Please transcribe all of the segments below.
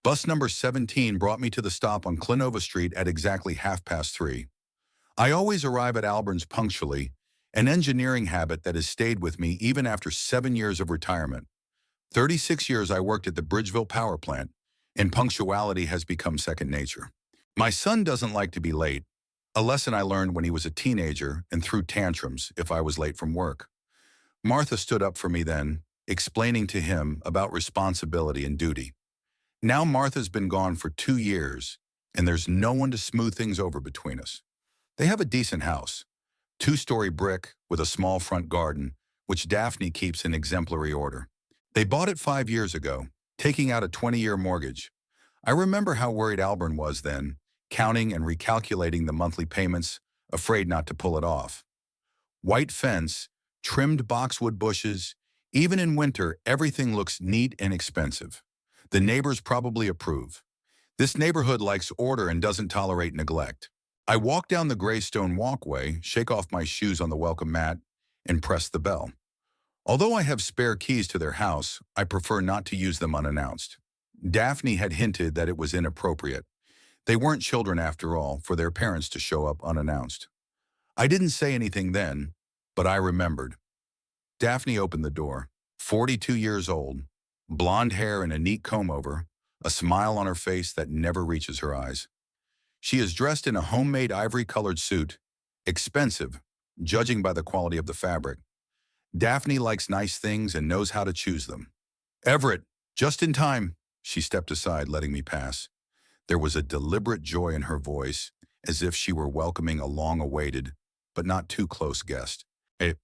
Bus number 17 brought me to the stop on Clinova Street at exactly 3:30. I always arrive at Alburn's punctually, an engineering habit that has stayed with me even after 7 years of retirement. 36 years I worked at the Bridgeville power plant, and punctuality has become second nature. My son doesn't like to be late, a lesson I learned when he was a teenager and threw tantrums if I was late from work. Martha stood up for me then, explaining to him about responsibility and duty. Now Martha's been gone for 2 years, and there's no one to smooth things over between us. They have a decent house, two-story brick with a small front garden, which Daphne keeps in exemplary order. They bought it 5 years ago, taking out a 20-year mortgage. I remember how worried Alburn was then, counting and recalculating the monthly payments, afraid not to pull it off. White fence, trimmed boxwood bushes, even in winter, everything looks neat and expensive. The neighbors probably approve. This neighborhood likes order and doesn't tolerate neglect. I walk down the gray stone walkway, shake off my shoes on the welcome mat, and press the bell. Although I have spare keys to their house, I prefer not to use them unannounced. Daphne had hinted that it was inappropriate. They weren't children after all, for their parents to show up unannounced. I didn't say anything then, but I remembered. Daphne opened the door, 42 years old, blonde hair and a neat comb-over, a smile on her face that never reaches her eyes. She is dressed in a homemade ivory-colored suit, expensive, judging by the quality of the fabric. Daphne likes nice things and knows how to choose them. "Everett, just in time," she stepped aside, letting me pass. There was a deliberate joy in her voice, as if she were welcoming a long-awaited, but not too close guest. "Hey,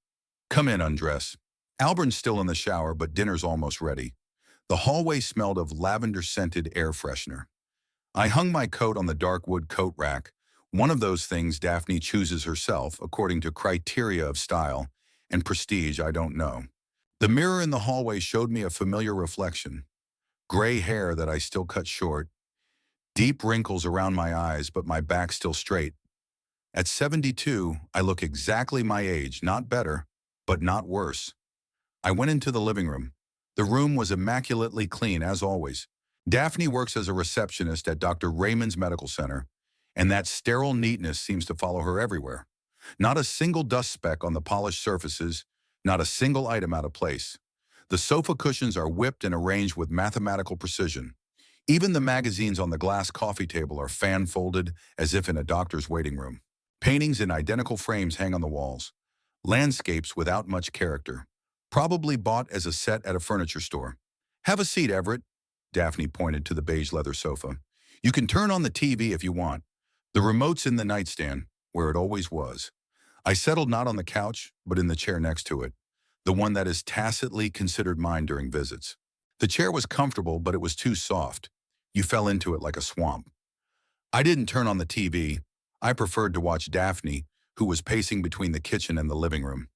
come in, undress." Alburn's still in the shower, but dinner's almost ready. The hallway smelled of lavender-scented air freshener. I hung my coat on the dark wood coat rack, one of those things Daphne chooses herself according to criteria of style and prestige I don't know. The mirror in the hallway showed me a familiar reflection. Gray hair that I still cut short, deep wrinkles around my eyes, but my back still straight. At 72, I look exactly my age, not better, but not worse. I went into the living room. The room was immaculately clean, as always. Daphne works as a receptionist at Dr. Raymond's Medical Center, and that sterile neatness seems to follow her everywhere. Not a single dust speck on the polished surfaces, not a single item out of place. The sofa cushions are whipped and arranged with mathematical precision. Even the magazines on the glass coffee table are fan-folded as if in a doctor's waiting room. Paintings in identical frames hang on the walls. Landscapes without much character. Probably bought as a set at a furniture store. "Have a seat, Everett." Daphne pointed to the beige leather sofa. "You can turn on the TV if you want. The remote's in the nightstand, where it always was." I settled not on the couch, but in the chair next to it, the one that is tacitly considered mine during visits. The chair was comfortable, but it was too soft. You fell into it like a swamp. I didn't turn on the TV. I preferred to watch Daphne, who was pacing between the kitchen and the living room.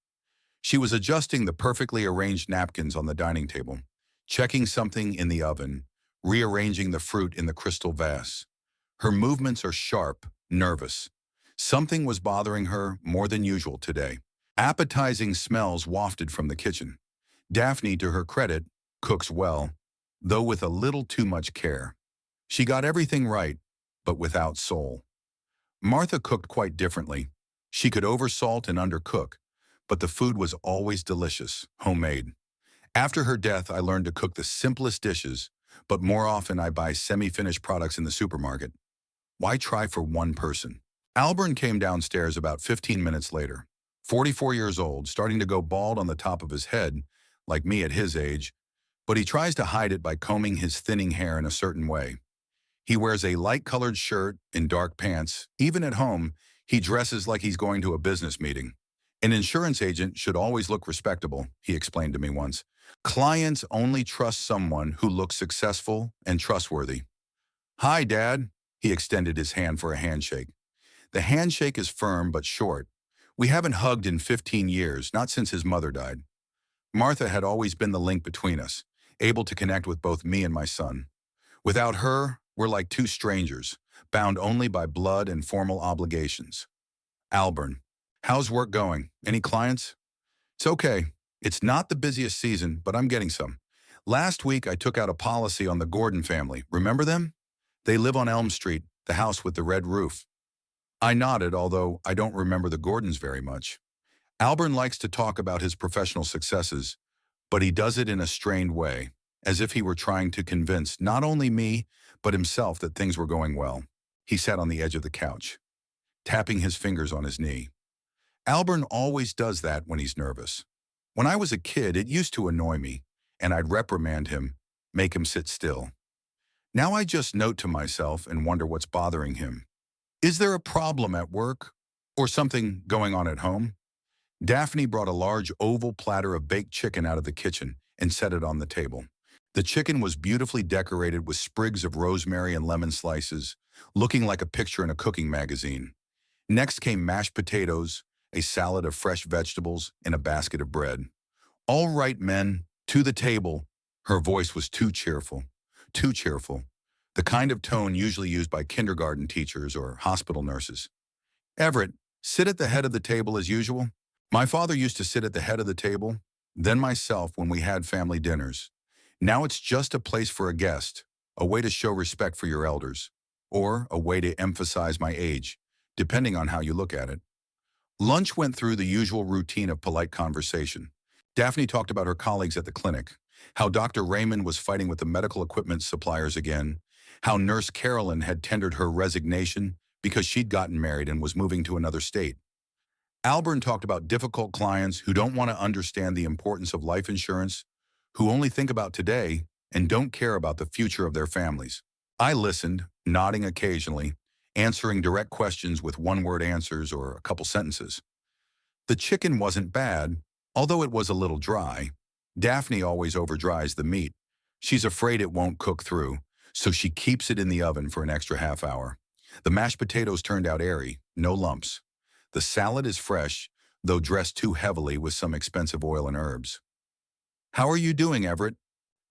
She was adjusting the perfectly arranged napkins on the dining table, checking something in the oven, rearranging the fruit in the crystal vase. Her movements are sharp, nervous. Something was bothering her more than usual today. Appetizing smells wafted from the kitchen. Daphne, to her credit, cooks well, though with a little too much care. She got everything right, but without soul. Martha cooked quite differently. She could oversalt and undercook, but the food was always delicious, homemade. After her death, I learned to cook the simplest dishes, but more often I buy semi-finished products in the supermarket. Why try for one person? Alburn came downstairs about 15 minutes later, 44 years old, starting to go bald on the top of his head, like me at his age, but he tries to hide it by combing his thinning hair in a certain way. He wears a light-colored shirt and dark pants. Even at home, he dresses like he's going to a business meeting. "An insurance agent should always look respectable," he explained to me once. "Clients only trust someone who looks successful and trustworthy." "Hi, Dad." He extended his hand for a handshake. The handshake is firm but short. We haven't hugged in 15 years, not since his mother died. Martha had always been the link between us, able to connect with both me and my son. Without her, we're like two strangers, bound only by blood and formal obligations. Alburn. "How's work going? Any clients?" "It's okay. It's not the busiest season, but I'm getting some. Last week, I took out a policy on the Gordon family. Remember them? They live on Elm Street, the house with the red roof. I nodded, although I don't remember the Gordons very much. Albert likes to talk about his professional successes, but he does it in a strained way, as if he were trying to convince not only me, but himself that things were going well. He sat on the edge of the couch, tapping his fingers on his knee. Albert always does that when he's nervous. When I was a kid, it used to annoy me, and I'd reprimand him, make him sit still. Now I just note to myself and wonder what's bothering him. Is there a problem at work? Or something going on at home? Daphne brought a large oval platter of baked chicken out of the kitchen and set it on the table. The chicken was beautifully decorated with sprigs of rosemary and lemon slices, looking like a picture in a cooking magazine. Next came mashed potatoes, a salad of fresh vegetables, and a basket of bread. All right, men, to the table. Her voice was too cheerful. Too cheerful. The kind of tone usually used by kindergarten teachers or hospital nurses. Everett, sit at the head of the table as usual. My father used to sit at the head of the table, then myself when we had family dinners. Now it's just a place for a guest, a way to show respect for your elders, or a way to emphasize my age, depending on how you look at it. Lunch went through the usual routine of polite conversation. Daphne talked about her colleagues at the clinic, how Dr. Raymond was fighting with the medical equipment suppliers again, how Nurse Carolyn had tendered her resignation because she'd gotten married and was moving to another state. Albert talked about difficult clients who don't want to understand the importance of life insurance, who only think about today and don't care about the future of their families. I listened, nodding occasionally, answering direct questions with one-word answers or a couple sentences. The chicken wasn't bad, although it was a little dry. Daphne always overdries the meat. She's afraid it won't cook through, so she keeps it in the oven for an extra half hour. The mashed potatoes turned out airy, no lumps. The salad is fresh, though dressed too heavily with some expensive oil and herbs. How are you doing, Everett?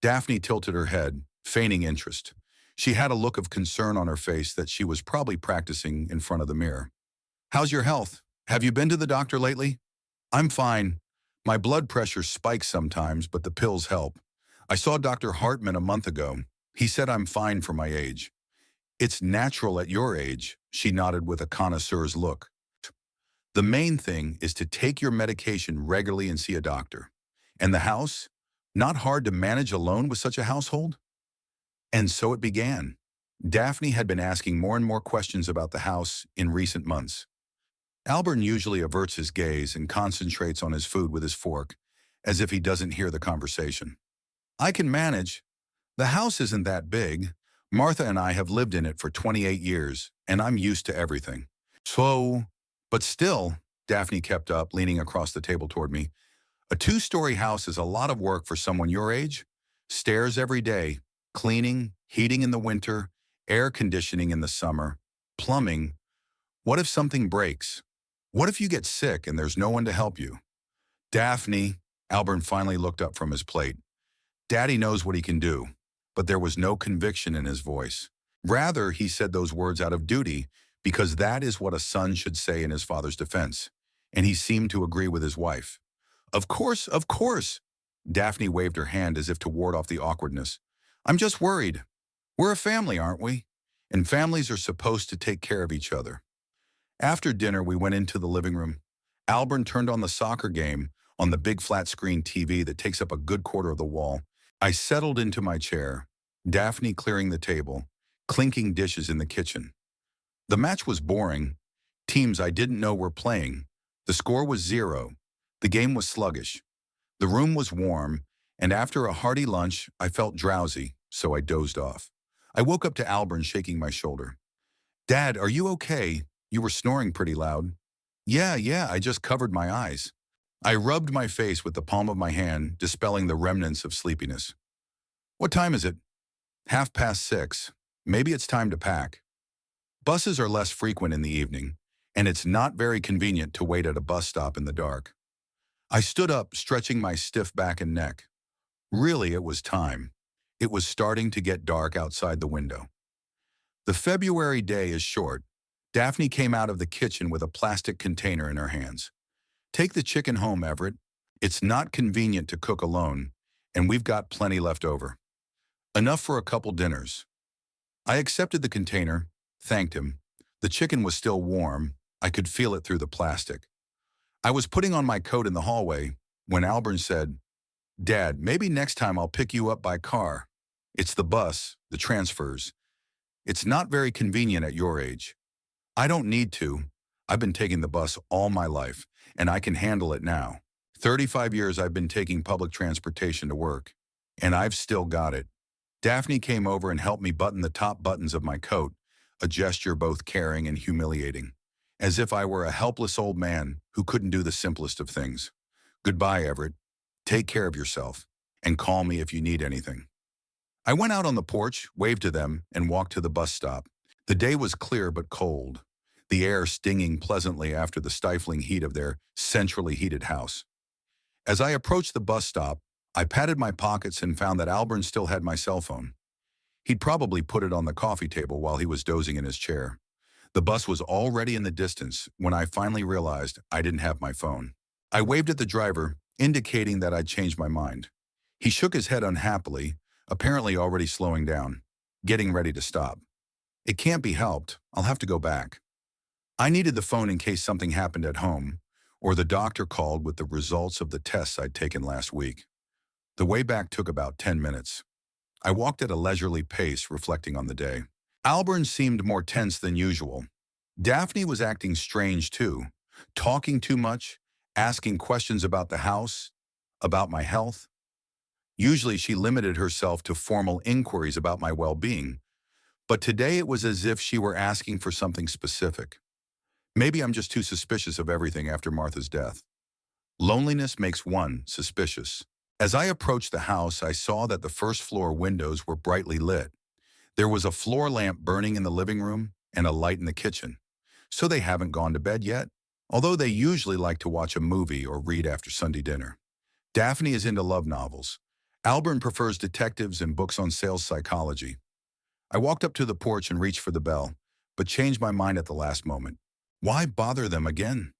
Daphne tilted her head, feigning interest. She had a look of concern on her face that she was probably practicing in front of the mirror. How's your health? Have you been to the doctor lately? I'm fine. My blood pressure spikes sometimes, but the pills help. I saw Dr. Hartman a month ago. He said I'm fine for my age. It's natural at your age, she nodded with a connoisseur's look. The main thing is to take your medication regularly and see a doctor. And the house? Not hard to manage alone with such a household? And so it began. Daphne had been asking more and more questions about the house in recent months. Albert usually averts his gaze and concentrates on his food with his fork, as if he doesn't hear the conversation. I can manage. The house isn't that big. Martha and I have lived in it for 28 years, and I'm used to everything. But still, Daphne kept up, leaning across the table toward me. A 2-story house is a lot of work for someone your age. Stairs every day, cleaning, heating in the winter, air conditioning in the summer, plumbing. What if something breaks? What if you get sick and there's no one to help you? Daphne, Albert finally looked up from his plate. Daddy knows what he can do, but there was no conviction in his voice. Rather, he said those words out of duty, because that is what a son should say in his father's defense, and he seemed to agree with his wife. Of course, of course. Daphne waved her hand as if to ward off the awkwardness. I'm just worried. We're a family, aren't we? And families are supposed to take care of each other. After dinner, we went into the living room. Albert turned on the soccer game on the big flat-screen TV that takes up a good quarter of the wall. I settled into my chair, Daphne clearing the table, clinking dishes in the kitchen. The match was boring. Teams I didn't know were playing. The score was 0. The game was sluggish. The room was warm, and after a hearty lunch, I felt drowsy, so I dozed off. I woke up to Albert shaking my shoulder. Dad, are you okay? You were snoring pretty loud. Yeah, I just covered my eyes. I rubbed my face with the palm of my hand, dispelling the remnants of sleepiness. What time is it? 6:30. Maybe it's time to pack. Buses are less frequent in the evening, and it's not very convenient to wait at a bus stop in the dark. I stood up, stretching my stiff back and neck. Really, it was time. It was starting to get dark outside the window. The February day is short. Daphne came out of the kitchen with a plastic container in her hands. Take the chicken home, Everett. It's not convenient to cook alone, and we've got plenty left over. Enough for a couple dinners. I accepted the container, thanked him. The chicken was still warm. I could feel it through the plastic. I was putting on my coat in the hallway when Albern said, "Dad, maybe next time I'll pick you up by car. It's the bus, the transfers. It's not very convenient at your age." "I don't need to. I've been taking the bus all my life, and I can handle it now. 35 years I've been taking public transportation to work, and I've still got it." Daphne came over and helped me button the top buttons of my coat, a gesture both caring and humiliating, as if I were a helpless old man who couldn't do the simplest of things. "Goodbye, Everett. Take care of yourself, and call me if you need anything." I went out on the porch, waved to them, and walked to the bus stop. The day was clear but cold, the air stinging pleasantly after the stifling heat of their centrally heated house. As I approached the bus stop, I patted my pockets and found that Albern still had my cell phone. He'd probably put it on the coffee table while he was dozing in his chair. The bus was already in the distance when I finally realized I didn't have my phone. I waved at the driver, indicating that I'd changed my mind. He shook his head unhappily, apparently already slowing down, getting ready to stop. "It can't be helped. I'll have to go back." I needed the phone in case something happened at home, or the doctor called with the results of the tests I'd taken last week. The way back took about 10 minutes. I walked at a leisurely pace, reflecting on the day. Albern seemed more tense than usual. Daphne was acting strange too, talking too much, asking questions about the house, about my health. Usually she limited herself to formal inquiries about my well-being, but today it was as if she were asking for something specific. Maybe I'm just too suspicious of everything after Martha's death. Loneliness makes one suspicious. As I approached the house, I saw that the first floor windows were brightly lit. There was a floor lamp burning in the living room and a light in the kitchen. So they haven't gone to bed yet, although they usually like to watch a movie or read after Sunday dinner. Daphne is into love novels. Albern prefers detectives and books on sales psychology. I walked up to the porch and reached for the bell, but changed my mind at the last moment. Why bother them again?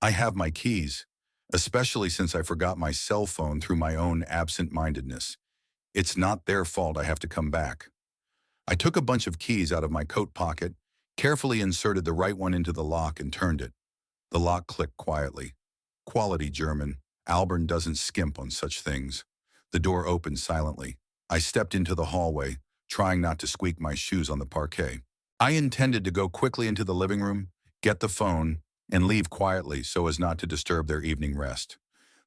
I have my keys, especially since I forgot my cell phone through my own absent-mindedness. It's not their fault I have to come back. I took a bunch of keys out of my coat pocket, carefully inserted the right one into the lock and turned it. The lock clicked quietly. Quality German. Albern doesn't skimp on such things. The door opened silently. I stepped into the hallway, trying not to squeak my shoes on the parquet. I intended to go quickly into the living room, get the phone, and leave quietly so as not to disturb their evening rest.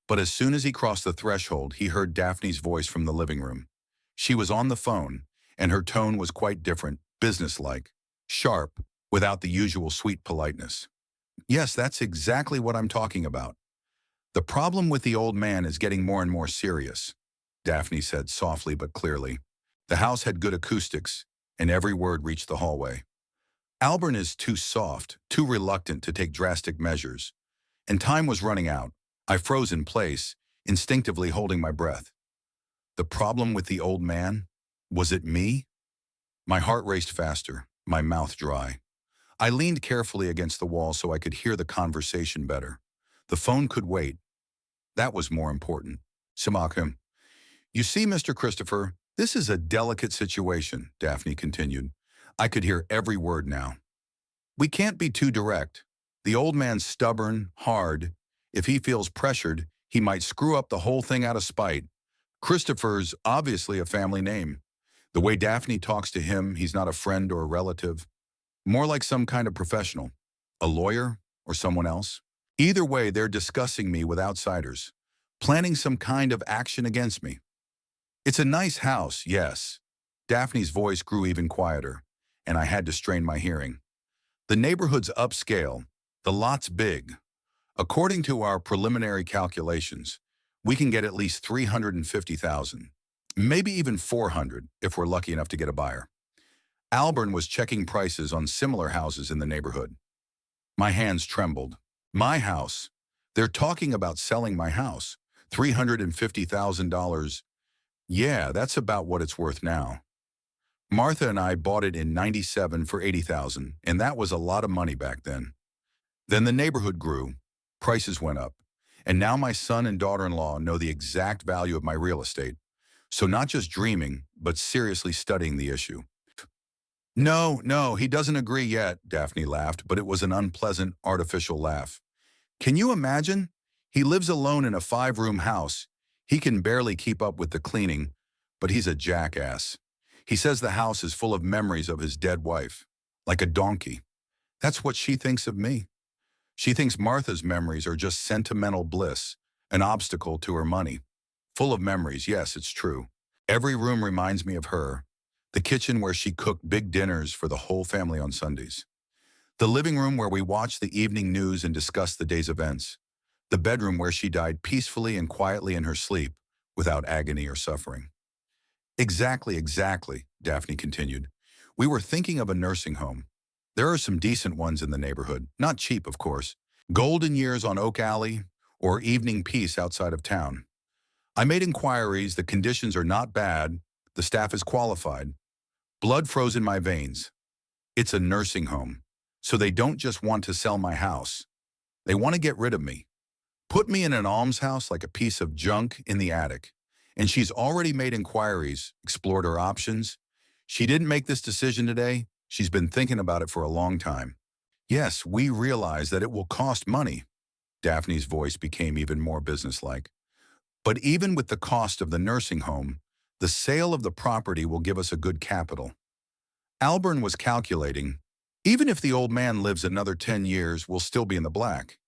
But as soon as he crossed the threshold, he heard Daphne's voice from the living room. She was on the phone, and her tone was quite different, businesslike, sharp, without the usual sweet politeness. "Yes, that's exactly what I'm talking about. The problem with the old man is getting more and more serious," Daphne said softly but clearly. The house had good acoustics, and every word reached the hallway. "Albern is too soft, too reluctant to take drastic measures. And time was running out. I froze in place, instinctively holding my breath. The problem with the old man? Was it me? My heart raced faster, my mouth dry. I leaned carefully against the wall so I could hear the conversation better. The phone could wait. That was more important. "Simakim. You see, Mr. Christopher, this is a delicate situation," Daphne continued. I could hear every word now. "We can't be too direct. The old man's stubborn, hard. If he feels pressured, he might screw up the whole thing out of spite. Christopher's obviously a family name. The way Daphne talks to him, he's not a friend or a relative. More like some kind of professional. A lawyer or someone else. Either way, they're discussing me with outsiders, planning some kind of action against me. It's a nice house, yes." Daphne's voice grew even quieter, and I had to strain my hearing. "The neighborhood's upscale. The lot's big. According to our preliminary calculations, we can get at least 350,000, maybe even 400 if we're lucky enough to get a buyer." Albern was checking prices on similar houses in the neighborhood. My hands trembled. My house. They're talking about selling my house. $350,000. Yeah, that's about what it's worth now. Martha and I bought it in '97 for 80,000, and that was a lot of money back then. Then the neighborhood grew. Prices went up. And now my son and daughter-in-law know the exact value of my real estate. So not just dreaming, but seriously studying the issue. No, no, he doesn't agree yet, Daphne laughed, but it was an unpleasant, artificial laugh. Can you imagine? He lives alone in a 5-room house. He can barely keep up with the cleaning, but he's a jackass. He says the house is full of memories of his dead wife, like a donkey. That's what she thinks of me. She thinks Martha's memories are just sentimental bliss, an obstacle to her money. Full of memories, yes, it's true. Every room reminds me of her. The kitchen where she cooked big dinners for the whole family on Sundays. The living room where we watched the evening news and discussed the day's events. The bedroom where she died peacefully and quietly in her sleep, without agony or suffering. Exactly, Daphne continued. We were thinking of a nursing home. There are some decent ones in the neighborhood, not cheap, of course. Golden Years on Oak Alley, or Evening Peace outside of town. I made inquiries, the conditions are not bad, the staff is qualified. Blood froze in my veins. It's a nursing home, so they don't just want to sell my house. They want to get rid of me. Put me in an almshouse like a piece of junk in the attic. And she's already made inquiries, explored her options. She didn't make this decision today. She's been thinking about it for a long time. Yes, we realize that it will cost money. Daphne's voice became even more businesslike. But even with the cost of the nursing home, the sale of the property will give us a good capital. Alburn was calculating, even if the old man lives another 10 years, we'll still be in the black.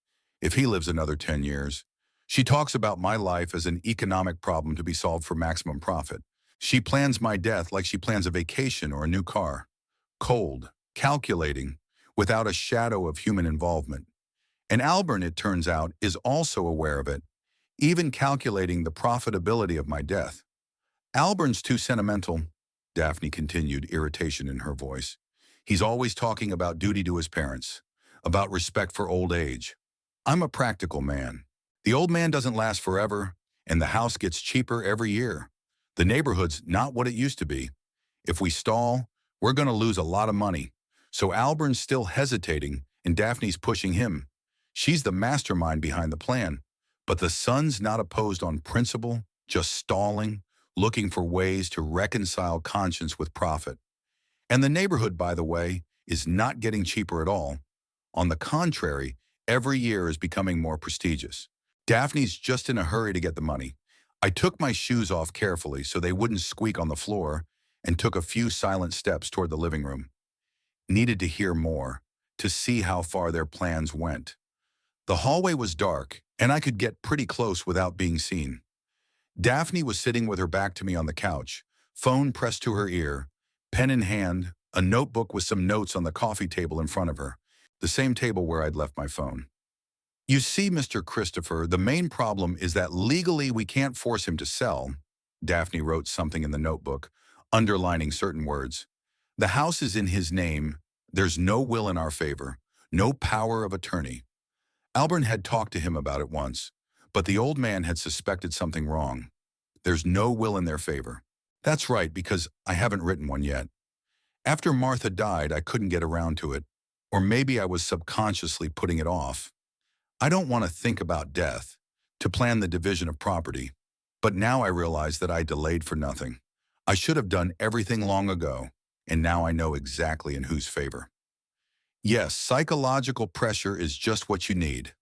If he lives another 10 years, she talks about my life as an economic problem to be solved for maximum profit. She plans my death like she plans a vacation or a new car. Cold, calculating, without a shadow of human involvement. And Alburn, it turns out, is also aware of it, even calculating the profitability of my death. Alburn's too sentimental, Daphne continued, irritation in her voice. He's always talking about duty to his parents, about respect for old age. I'm a practical man. The old man doesn't last forever, and the house gets cheaper every year. The neighborhood's not what it used to be. If we stall, we're going to lose a lot of money. So Alburn's still hesitating, and Daphne's pushing him. She's the mastermind behind the plan. But the son's not opposed on principle, just stalling, looking for ways to reconcile conscience with profit. And the neighborhood, by the way, is not getting cheaper at all. On the contrary, every year is becoming more prestigious. Daphne's just in a hurry to get the money. I took my shoes off carefully so they wouldn't squeak on the floor and took a few silent steps toward the living room. Needed to hear more, to see how far their plans went. The hallway was dark, and I could get pretty close without being seen. Daphne was sitting with her back to me on the couch, phone pressed to her ear, pen in hand, a notebook with some notes on the coffee table in front of her, the same table where I'd left my phone. You see, Mr. Christopher, the main problem is that legally we can't force him to sell. Daphne wrote something in the notebook, underlining certain words. The house is in his name. There's no will in our favor, no power of attorney. Alburn had talked to him about it once, but the old man had suspected something wrong. There's no will in their favor. That's right, because I haven't written one yet. After Martha died, I couldn't get around to it, or maybe I was subconsciously putting it off. I don't want to think about death, to plan the division of property, but now I realize that I delayed for nothing. I should have done everything long ago, and now I know exactly in whose favor. Yes, psychological pressure is just what you need.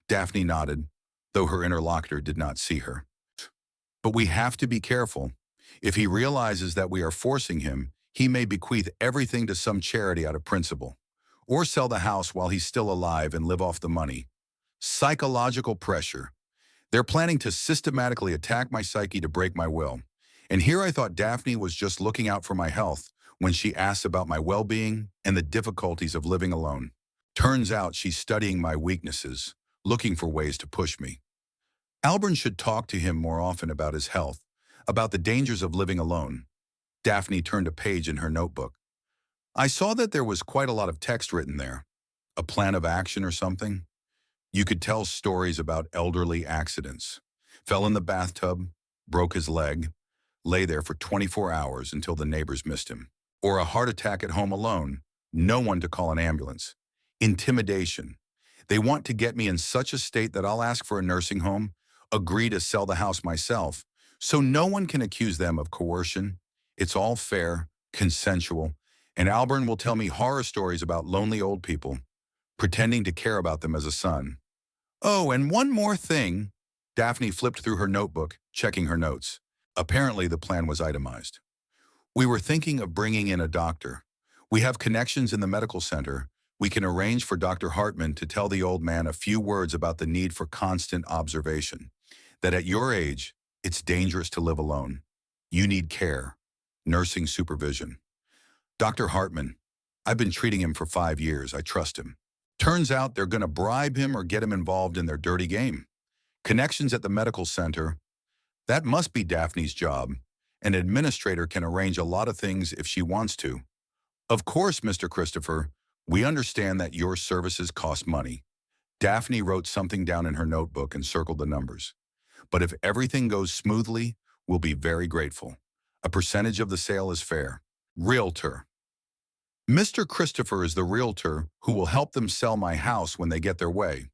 Daphne nodded, though her interlocutor did not see her. But we have to be careful. If he realizes that we are forcing him, he may bequeath everything to some charity out of principle, or sell the house while he's still alive and live off the money. Psychological pressure. They're planning to systematically attack my psyche to break my will. And here I thought Daphne was just looking out for my health when she asked about my well-being and the difficulties of living alone. Turns out she's studying my weaknesses, looking for ways to push me. Alburn should talk to him more often about his health, about the dangers of living alone. Daphne turned a page in her notebook. I saw that there was quite a lot of text written there. A plan of action or something? You could tell stories about elderly accidents. Fell in the bathtub, broke his leg, lay there for 24 hours until the neighbors missed him. Or a heart attack at home alone, no one to call an ambulance. Intimidation. They want to get me in such a state that I'll ask for a nursing home, agree to sell the house myself, so no one can accuse them of coercion. It's all fair, consensual, and Albert will tell me horror stories about lonely old people, pretending to care about them as a son. Oh, and one more thing. Daphne flipped through her notebook, checking her notes. Apparently, the plan was itemized. We were thinking of bringing in a doctor. We have connections in the medical center. We can arrange for Dr. Hartman to tell the old man a few words about the need for constant observation. That at your age, it's dangerous to live alone. You need care, nursing supervision. Dr. Hartman, I've been treating him for 5 years. I trust him. Turns out they're going to bribe him or get him involved in their dirty game. Connections at the medical center, that must be Daphne's job. An administrator can arrange a lot of things if she wants to. Of course, Mr. Christopher, we understand that your services cost money. Daphne wrote something down in her notebook and circled the numbers. But if everything goes smoothly, we'll be very grateful. A percentage of the sale is fair. Realtor. Mr. Christopher is the realtor who will help them sell my house when they get their way.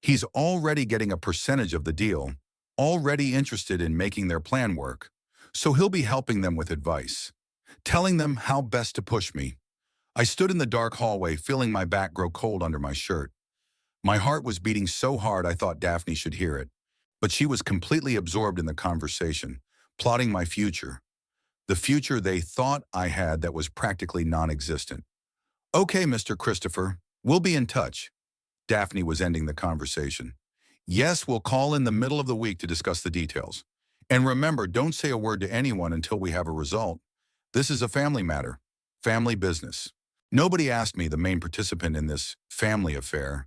He's already getting a percentage of the deal, already interested in making their plan work, so he'll be helping them with advice, telling them how best to push me. I stood in the dark hallway, feeling my back grow cold under my shirt. My heart was beating so hard I thought Daphne should hear it, but she was completely absorbed in the conversation, plotting my future. The future they thought I had that was practically non-existent. Okay, Mr. Christopher, we'll be in touch. Daphne was ending the conversation. Yes, we'll call in the middle of the week to discuss the details. And remember, don't say a word to anyone until we have a result. This is a family matter, family business. Nobody asked me, the main participant in this family affair.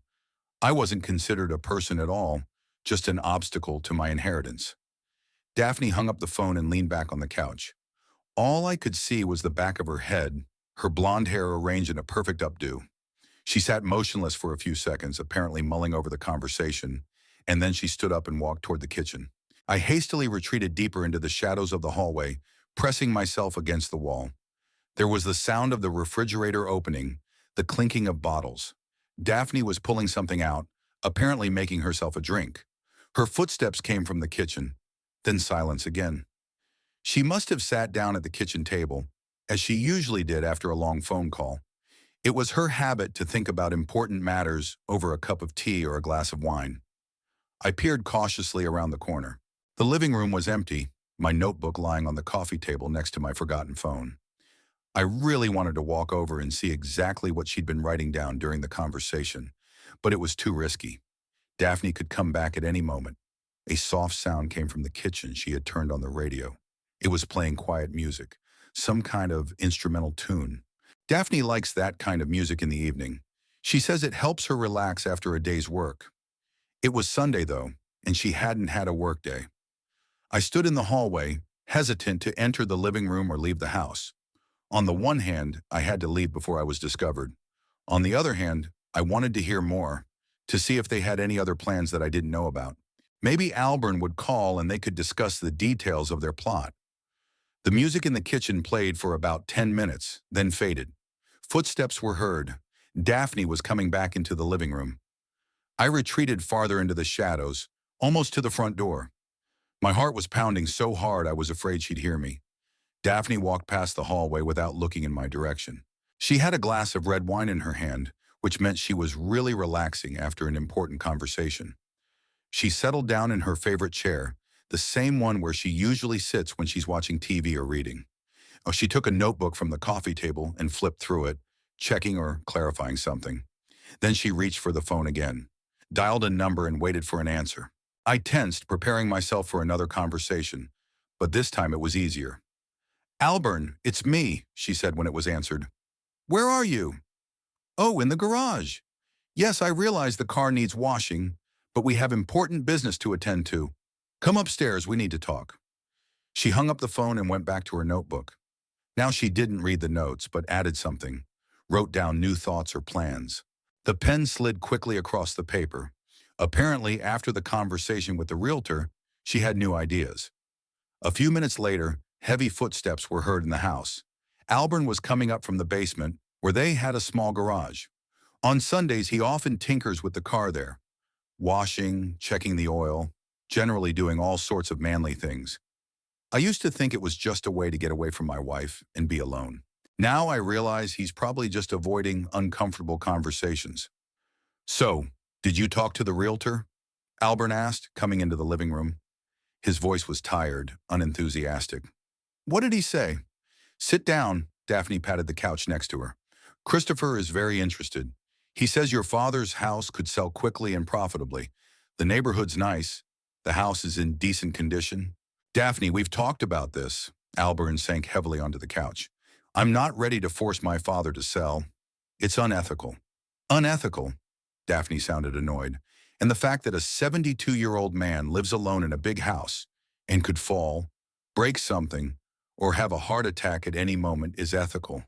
I wasn't considered a person at all, just an obstacle to my inheritance. Daphne hung up the phone and leaned back on the couch. All I could see was the back of her head, her blonde hair arranged in a perfect updo. She sat motionless for a few seconds, apparently mulling over the conversation, and then she stood up and walked toward the kitchen. I hastily retreated deeper into the shadows of the hallway, pressing myself against the wall. There was the sound of the refrigerator opening, the clinking of bottles. Daphne was pulling something out, apparently making herself a drink. Her footsteps came from the kitchen, then silence again. She must have sat down at the kitchen table, as she usually did after a long phone call. It was her habit to think about important matters over a cup of tea or a glass of wine. I peered cautiously around the corner. The living room was empty, my notebook lying on the coffee table next to my forgotten phone. I really wanted to walk over and see exactly what she'd been writing down during the conversation, but it was too risky. Daphne could come back at any moment. A soft sound came from the kitchen. She had turned on the radio. It was playing quiet music, some kind of instrumental tune. Daphne likes that kind of music in the evening. She says it helps her relax after a day's work. It was Sunday, though, and she hadn't had a work day. I stood in the hallway, hesitant to enter the living room or leave the house. On the one hand, I had to leave before I was discovered. On the other hand, I wanted to hear more, to see if they had any other plans that I didn't know about. Maybe Albert would call and they could discuss the details of their plot. The music in the kitchen played for about 10 minutes, then faded. Footsteps were heard. Daphne was coming back into the living room. I retreated farther into the shadows, almost to the front door. My heart was pounding so hard I was afraid she'd hear me. Daphne walked past the hallway without looking in my direction. She had a glass of red wine in her hand, which meant she was really relaxing after an important conversation. She settled down in her favorite chair, the same one where she usually sits when she's watching TV or reading. She took a notebook from the coffee table and flipped through it, checking or clarifying something. Then she reached for the phone again, dialed a number and waited for an answer. I tensed, preparing myself for another conversation, but this time it was easier. "Albert, it's me," she said when it was answered. "Where are you?" "Oh, in the garage." "Yes, I realize the car needs washing, but we have important business to attend to. Come upstairs, we need to talk." She hung up the phone and went back to her notebook. Now she didn't read the notes, but added something, wrote down new thoughts or plans. The pen slid quickly across the paper. Apparently, after the conversation with the realtor, she had new ideas. A few minutes later, heavy footsteps were heard in the house. Albert was coming up from the basement, where they had a small garage. On Sundays, he often tinkers with the car there, washing, checking the oil, generally doing all sorts of manly things. I used to think it was just a way to get away from my wife and be alone. Now I realize he's probably just avoiding uncomfortable conversations. So, did you talk to the realtor? Albert asked, coming into the living room. His voice was tired, unenthusiastic. What did he say? Sit down, Daphne patted the couch next to her. Christopher is very interested. He says your father's house could sell quickly and profitably. The neighborhood's nice. The house is in decent condition. Daphne, we've talked about this. Albert sank heavily onto the couch. I'm not ready to force my father to sell. It's unethical. Unethical? Daphne sounded annoyed. And the fact that a 72-year-old man lives alone in a big house and could fall, break something, or have a heart attack at any moment is ethical.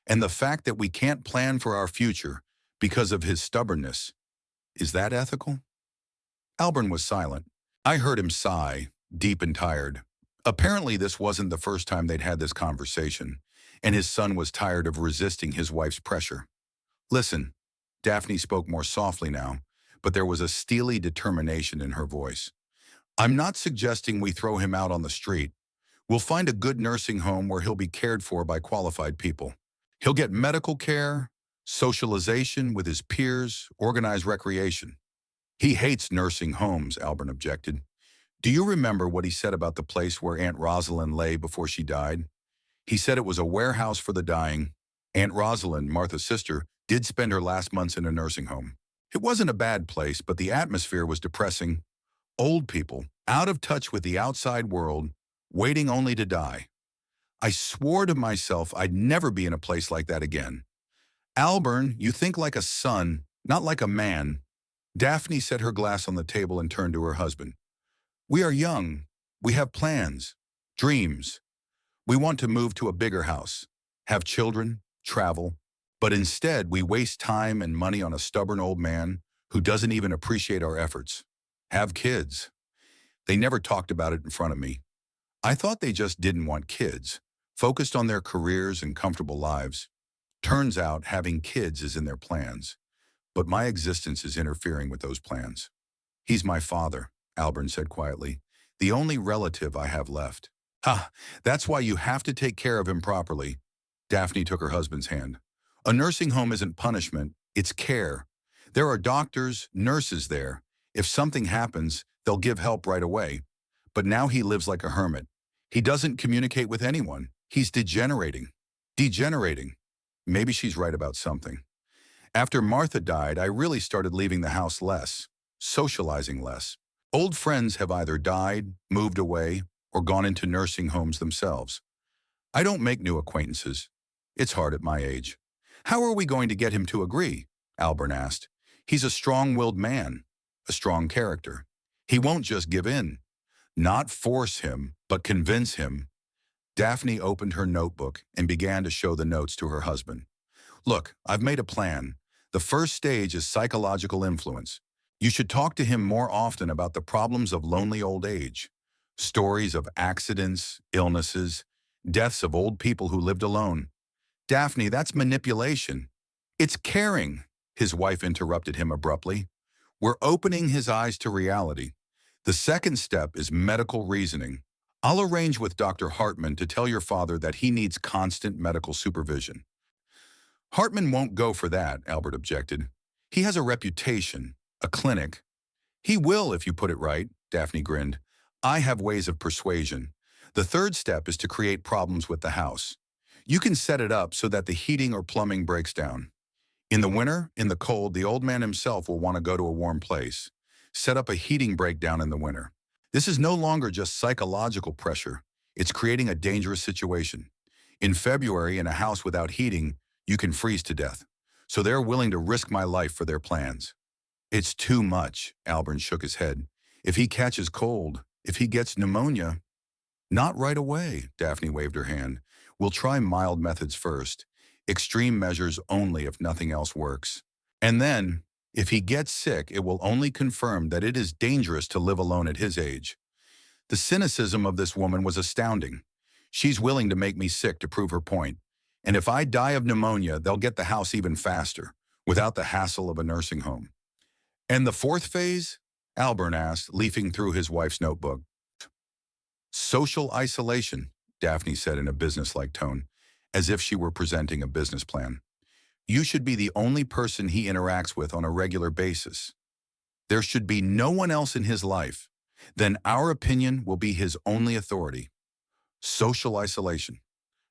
And the fact that we can't plan for our future because of his stubbornness, is that ethical? Albert was silent. I heard him sigh, deep and tired. Apparently this wasn't the first time they'd had this conversation, and his son was tired of resisting his wife's pressure. Listen, Daphne spoke more softly now, but there was a steely determination in her voice. I'm not suggesting we throw him out on the street. We'll find a good nursing home where he'll be cared for by qualified people. He'll get medical care, socialization with his peers, organized recreation. He hates nursing homes, Albert objected. Do you remember what he said about the place where Aunt Rosalind lay before she died? He said it was a warehouse for the dying. Aunt Rosalind, Martha's sister, did spend her last months in a nursing home. It wasn't a bad place, but the atmosphere was depressing. Old people, out of touch with the outside world, waiting only to die. I swore to myself I'd never be in a place like that again. Albert, you think like a son, not like a man. Daphne set her glass on the table and turned to her husband. We are young. We have plans, dreams. We want to move to a bigger house, have children, travel. But instead, we waste time and money on a stubborn old man who doesn't even appreciate our efforts. Have kids. They never talked about it in front of me. I thought they just didn't want kids, focused on their careers and comfortable lives. Turns out having kids is in their plans, but my existence is interfering with those plans. He's my father, Albert said quietly, the only relative I have left. Ha, that's why you have to take care of him properly. Daphne took her husband's hand. A nursing home isn't punishment, it's care. There are doctors, nurses there. If something happens, they'll give help right away. But now he lives like a hermit. He doesn't communicate with anyone. He's degenerating. Degenerating. Maybe she's right about something. After Martha died, I really started leaving the house less, socializing less. Old friends have either died, moved away, or gone into nursing homes themselves. I don't make new acquaintances. It's hard at my age. How are we going to get him to agree? Albert asked. He's a strong-willed man, a strong character. He won't just give in. Not force him, but convince him. Daphne opened her notebook and began to show the notes to her husband. Look, I've made a plan. The first stage is psychological influence. You should talk to him more often about the problems of lonely old age. Stories of accidents, illnesses, deaths of old people who lived alone. Daphne, that's manipulation. It's caring, his wife interrupted him abruptly. We're opening his eyes to reality. The second step is medical reasoning. I'll arrange with Dr. Hartman to tell your father that he needs constant medical supervision. Hartman won't go for that, Albert objected. He has a reputation, a clinic. He will if you put it right, Daphne grinned. I have ways of persuasion. The third step is to create problems with the house. You can set it up so that the heating or plumbing breaks down. In the winter, in the cold, the old man himself will want to go to a warm place. Set up a heating breakdown in the winter. This is no longer just psychological pressure. It's creating a dangerous situation. In February, in a house without heating, you can freeze to death. So they're willing to risk my life for their plans. It's too much, Albert shook his head. If he catches cold, if he gets pneumonia. Not right away, Daphne waved her hand. We'll try mild methods first. Extreme measures only if nothing else works. And then, if he gets sick, it will only confirm that it is dangerous to live alone at his age. The cynicism of this woman was astounding. She's willing to make me sick to prove her point. And if I die of pneumonia, they'll get the house even faster. without the hassle of a nursing home. And the fourth phase? Albert asked, leafing through his wife's notebook. Social isolation, Daphne said in a businesslike tone, as if she were presenting a business plan. You should be the only person he interacts with on a regular basis. There should be no one else in his life. Then our opinion will be his only authority. Social isolation.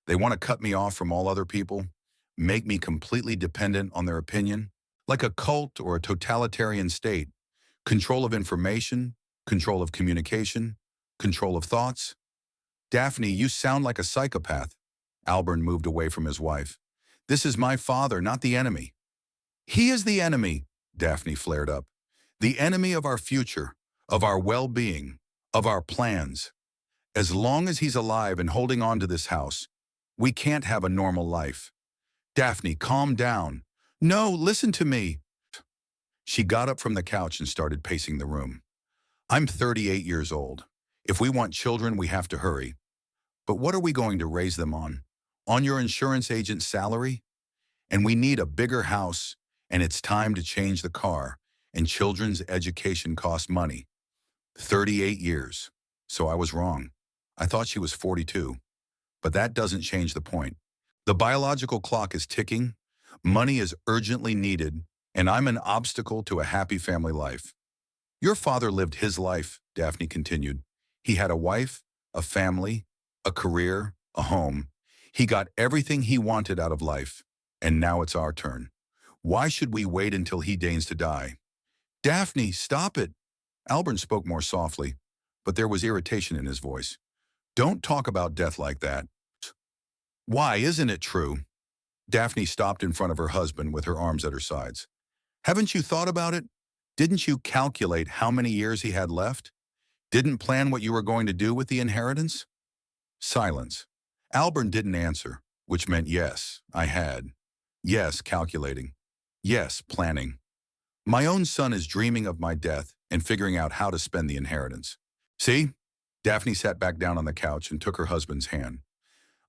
They want to cut me off from all other people, make me completely dependent on their opinion, like a cult or a totalitarian state. Control of information, control of communication, control of thoughts. Daphne, you sound like a psychopath. Albert moved away from his wife. This is my father, not the enemy. He is the enemy, Daphne flared up. The enemy of our future, of our well-being, of our plans. As long as he's alive and holding on to this house, we can't have a normal life. Daphne, calm down. No, listen to me. She got up from the couch and started pacing the room. I'm 38 years old. If we want children, we have to hurry. But what are we going to raise them on? On your insurance agent's salary? And we need a bigger house, and it's time to change the car, and children's education costs money. 38 years. So I was wrong. I thought she was 42. But that doesn't change the point. The biological clock is ticking, money is urgently needed, and I'm an obstacle to a happy family life. Your father lived his life, Daphne continued. He had a wife, a family, a career, a home. He got everything he wanted out of life, and now it's our turn. Why should we wait until he deigns to die? Daphne, stop it. Albert spoke more softly, but there was irritation in his voice. Don't talk about death like that. Why, isn't it true? Daphne stopped in front of her husband with her arms at her sides. Haven't you thought about it? Didn't you calculate how many years he had left? Didn't plan what you were going to do with the inheritance? Silence. Albert didn't answer, which meant yes, I had. Yes, calculating. Yes, planning. My own son is dreaming of my death and figuring out how to spend the inheritance. See? Daphne sat back down on the couch and took her husband's hand.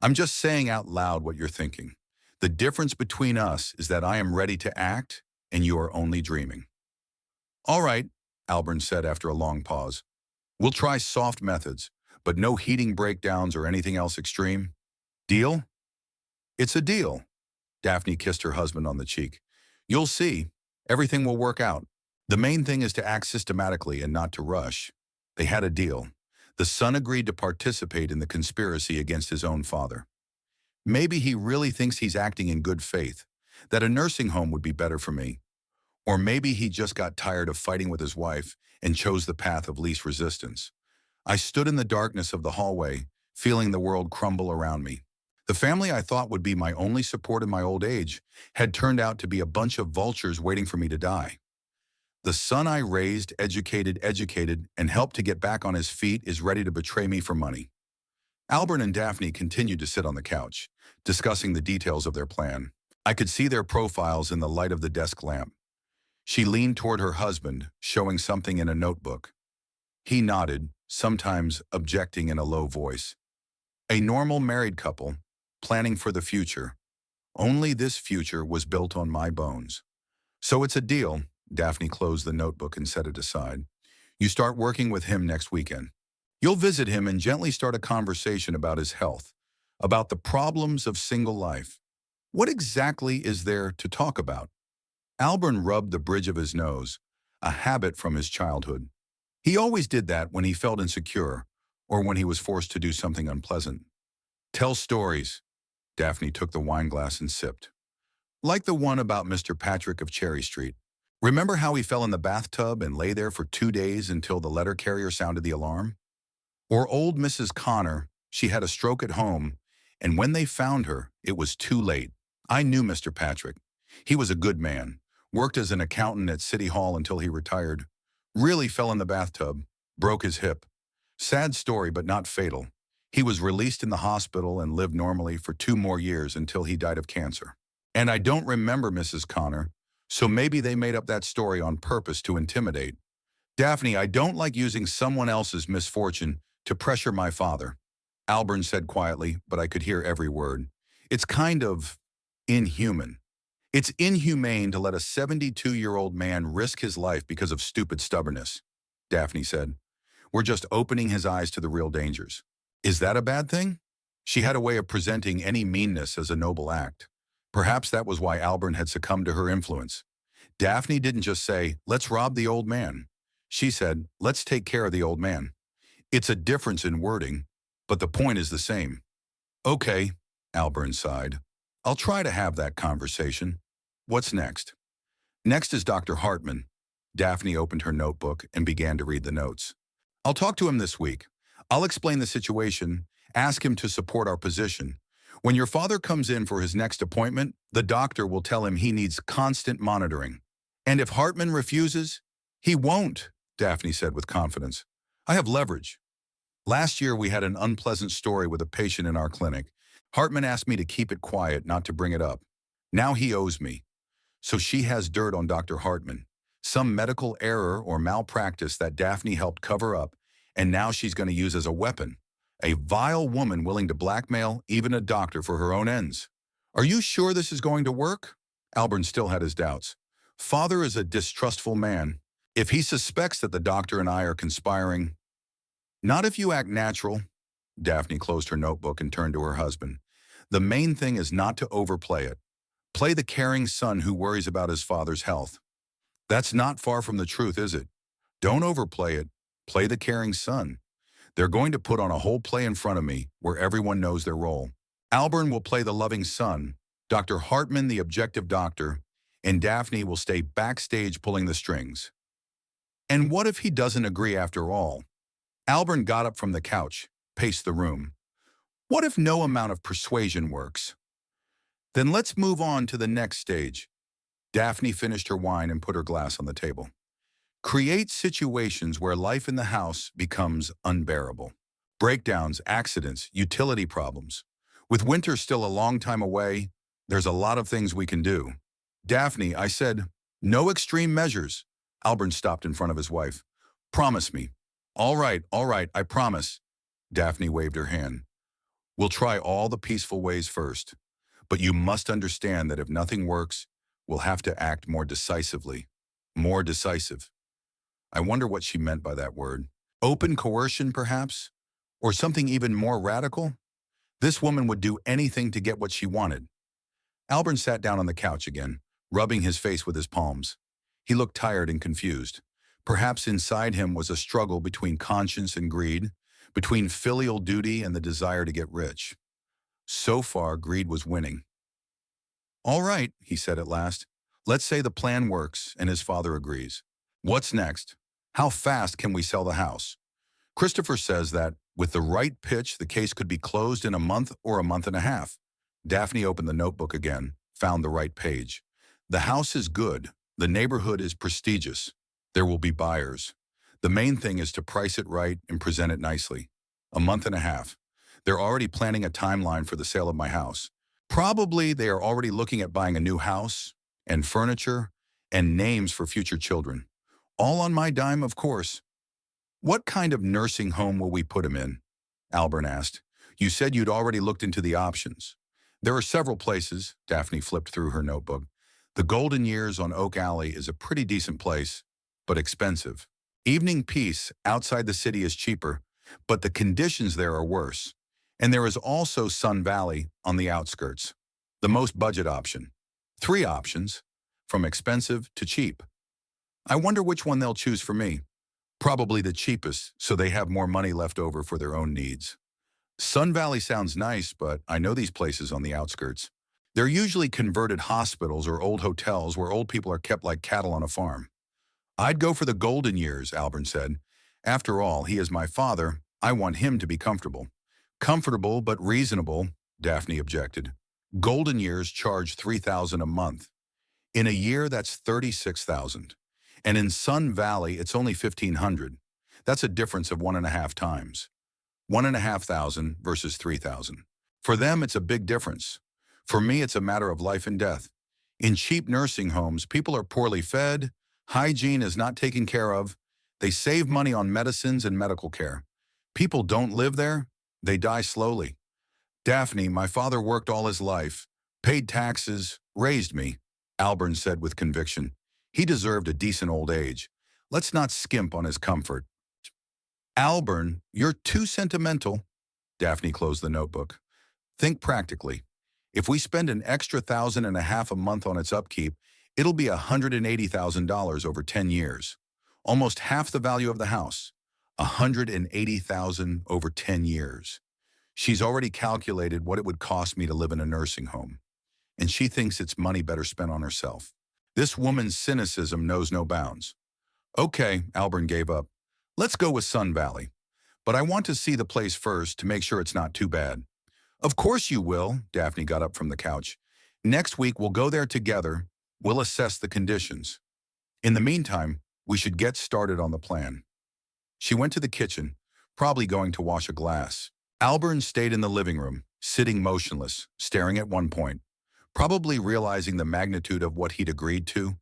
I'm just saying out loud what you're thinking. The difference between us is that I am ready to act and you are only dreaming. All right, Albert said after a long pause. We'll try soft methods, but no heating breakdowns or anything else extreme. Deal? It's a deal. Daphne kissed her husband on the cheek. You'll see. Everything will work out. The main thing is to act systematically and not to rush. They had a deal. The son agreed to participate in the conspiracy against his own father. Maybe he really thinks he's acting in good faith, that a nursing home would be better for me. Or maybe he just got tired of fighting with his wife and chose the path of least resistance. I stood in the darkness of the hallway, feeling the world crumble around me. The family I thought would be my only support in my old age had turned out to be a bunch of vultures waiting for me to die. The son I raised, educated, and helped to get back on his feet is ready to betray me for money. Albert and Daphne continued to sit on the couch, discussing the details of their plan. I could see their profiles in the light of the desk lamp. She leaned toward her husband, showing something in a notebook. He nodded, sometimes objecting in a low voice. A normal married couple, planning for the future. Only this future was built on my bones. So it's a deal. Daphne closed the notebook and set it aside. You start working with him next weekend. You'll visit him and gently start a conversation about his health, about the problems of single life. What exactly is there to talk about? Albert rubbed the bridge of his nose, a habit from his childhood. He always did that when he felt insecure or when he was forced to do something unpleasant. Tell stories. Daphne took the wine glass and sipped. Like the one about Mr. Patrick of Cherry Street. Remember how he fell in the bathtub and lay there for 2 days until the letter carrier sounded the alarm? Or old Mrs. Connor, she had a stroke at home, and when they found her, it was too late. I knew Mr. Patrick. He was a good man, worked as an accountant at City Hall until he retired. Really fell in the bathtub, broke his hip. Sad story, but not fatal. He was released in the hospital and lived normally for 2 more years until he died of cancer. And I don't remember Mrs. Connor, so maybe they made up that story on purpose to intimidate. Daphne, I don't like using someone else's misfortune to pressure my father. Albert said quietly, but I could hear every word. It's kind of inhuman. It's inhumane to let a 72-year-old man risk his life because of stupid stubbornness, Daphne said. We're just opening his eyes to the real dangers. Is that a bad thing? She had a way of presenting any meanness as a noble act. Perhaps that was why Albert had succumbed to her influence. Daphne didn't just say, let's rob the old man. She said, let's take care of the old man. It's a difference in wording, but the point is the same. Okay, Albert sighed. I'll try to have that conversation. What's next? Next is Dr. Hartman. Daphne opened her notebook and began to read the notes. I'll talk to him this week. I'll explain the situation, ask him to support our position. When your father comes in for his next appointment, the doctor will tell him he needs constant monitoring. And if Hartman refuses, he won't, Daphne said with confidence. I have leverage. Last year, we had an unpleasant story with a patient in our clinic. Hartman asked me to keep it quiet, not to bring it up. Now he owes me. So she has dirt on Dr. Hartman, some medical error or malpractice that Daphne helped cover up, and now she's going to use as a weapon. A vile woman willing to blackmail even a doctor for her own ends. Are you sure this is going to work? Albert still had his doubts. Father is a distrustful man. If he suspects that the doctor and I are conspiring, not if you act natural. Daphne closed her notebook and turned to her husband. The main thing is not to overplay it. Play the caring son who worries about his father's health. That's not far from the truth, is it? Don't overplay it. Play the caring son. They're going to put on a whole play in front of me where everyone knows their role. Albert will play the loving son, Dr. Hartman the objective doctor, and Daphne will stay backstage pulling the strings. And what if he doesn't agree after all? Albert got up from the couch, paced the room. What if no amount of persuasion works? Then let's move on to the next stage. Daphne finished her wine and put her glass on the table. Create situations where life in the house becomes unbearable. Breakdowns, accidents, utility problems. With winter still a long time away, there's a lot of things we can do. Daphne, I said, no extreme measures. Albert stopped in front of his wife. Promise me. All right, I promise. Daphne waved her hand. We'll try all the peaceful ways first. But you must understand that if nothing works, we'll have to act more decisively. More decisive. I wonder what she meant by that word. Open coercion, perhaps? Or something even more radical? This woman would do anything to get what she wanted. Albert sat down on the couch again, rubbing his face with his palms. He looked tired and confused. Perhaps inside him was a struggle between conscience and greed, between filial duty and the desire to get rich. So far, greed was winning. All right, he said at last. Let's say the plan works and his father agrees. What's next? How fast can we sell the house? Christopher says that, with the right pitch, the case could be closed in a month or a month and a half. Daphne opened the notebook again, found the right page. The house is good. The neighborhood is prestigious. There will be buyers. The main thing is to price it right and present it nicely. A month and a half. They're already planning a timeline for the sale of my house. Probably they are already looking at buying a new house and furniture and names for future children. All on my dime, of course. What kind of nursing home will we put him in? Albert asked. You said you'd already looked into the options. There are several places, Daphne flipped through her notebook. The Golden Years on Oak Alley is a pretty decent place, but expensive. Evening Peace outside the city is cheaper, but the conditions there are worse. And there is also Sun Valley on the outskirts, the most budget option. 3 options, from expensive to cheap. I wonder which one they'll choose for me. Probably the cheapest, so they have more money left over for their own needs. Sun Valley sounds nice, but I know these places on the outskirts. They're usually converted hospitals or old hotels where old people are kept like cattle on a farm. I'd go for the Golden Years, Albert said. After all, he is my father. I want him to be comfortable. Comfortable but reasonable, Daphne objected. Golden Years charge $3,000 a month. In a year, that's $36,000. And in Sun Valley, it's only $1,500. That's a difference of 1.5 times. 1,500 versus 3,000. For them, it's a big difference. For me, it's a matter of life and death. In cheap nursing homes, people are poorly fed, hygiene is not taken care of, they save money on medicines and medical care. People don't live there, they die slowly. Daphne, my father worked all his life, paid taxes, raised me. Albern said with conviction. He deserved a decent old age. Let's not skimp on his comfort. Albern, you're too sentimental. Daphne closed the notebook. Think practically. If we spend an extra $1,500 a month on its upkeep, it'll be $180,000 over 10 years. Almost half the value of the house. $180,000 over 10 years. She's already calculated what it would cost me to live in a nursing home, and she thinks it's money better spent on herself. This woman's cynicism knows no bounds. Okay, Albern gave up. Let's go with Sun Valley. But I want to see the place first to make sure it's not too bad. Of course you will, Daphne got up from the couch. Next week we'll go there together. We'll assess the conditions. In the meantime, we should get started on the plan. She went to the kitchen, probably going to wash a glass. Albern stayed in the living room, sitting motionless, staring at one point, probably realizing the magnitude of what he'd agreed to.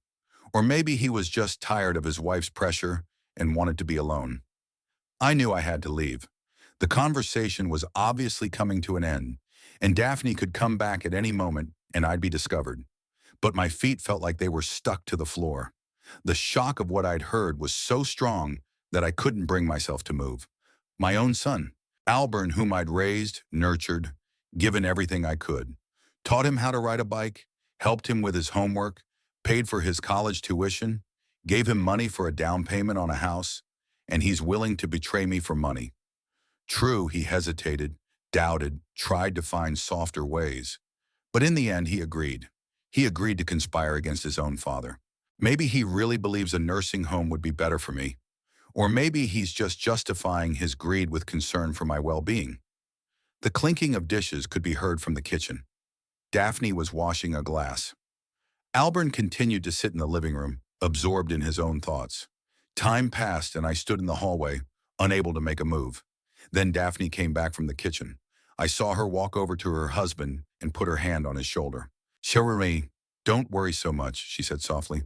Or maybe he was just tired of his wife's pressure and wanted to be alone. I knew I had to leave. The conversation was obviously coming to an end, and Daphne could come back at any moment and I'd be discovered. But my feet felt like they were stuck to the floor. The shock of what I'd heard was so strong that I couldn't bring myself to move. My own son, Albern, whom I'd raised, nurtured, given everything I could, taught him how to ride a bike, helped him with his homework, paid for his college tuition, gave him money for a down payment on a house, and he's willing to betray me for money. True, he hesitated, doubted, tried to find softer ways. But in the end, he agreed. He agreed to conspire against his own father. Maybe he really believes a nursing home would be better for me. Or maybe he's just justifying his greed with concern for my well-being. The clinking of dishes could be heard from the kitchen. Daphne was washing a glass. Albern continued to sit in the living room, absorbed in his own thoughts. Time passed and I stood in the hallway, unable to make a move. Then Daphne came back from the kitchen. I saw her walk over to her husband and put her hand on his shoulder. Chérie, don't worry so much, she said softly.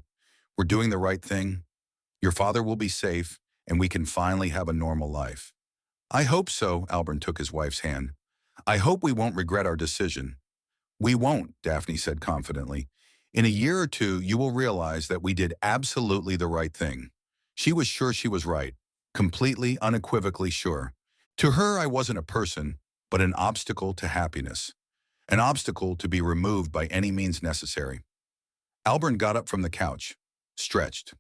We're doing the right thing. Your father will be safe, and we can finally have a normal life. I hope so, Albern took his wife's hand. I hope we won't regret our decision. We won't, Daphne said confidently. In a year or two, you will realize that we did absolutely the right thing. She was sure she was right, completely, unequivocally sure. To her, I wasn't a person, but an obstacle to happiness. An obstacle to be removed by any means necessary. Albern got up from the couch, stretched.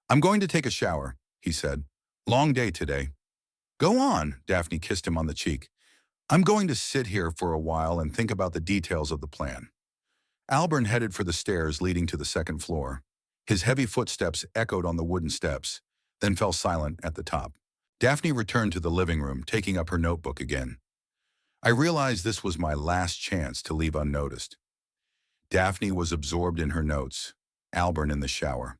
I'm going to take a shower, he said. Long day today. Go on, Daphne kissed him on the cheek. I'm going to sit here for a while and think about the details of the plan. Albern headed for the stairs leading to the second floor. His heavy footsteps echoed on the wooden steps, then fell silent at the top. Daphne returned to the living room, taking up her notebook again. I realized this was my last chance to leave unnoticed. Daphne was absorbed in her notes, Albern in the shower.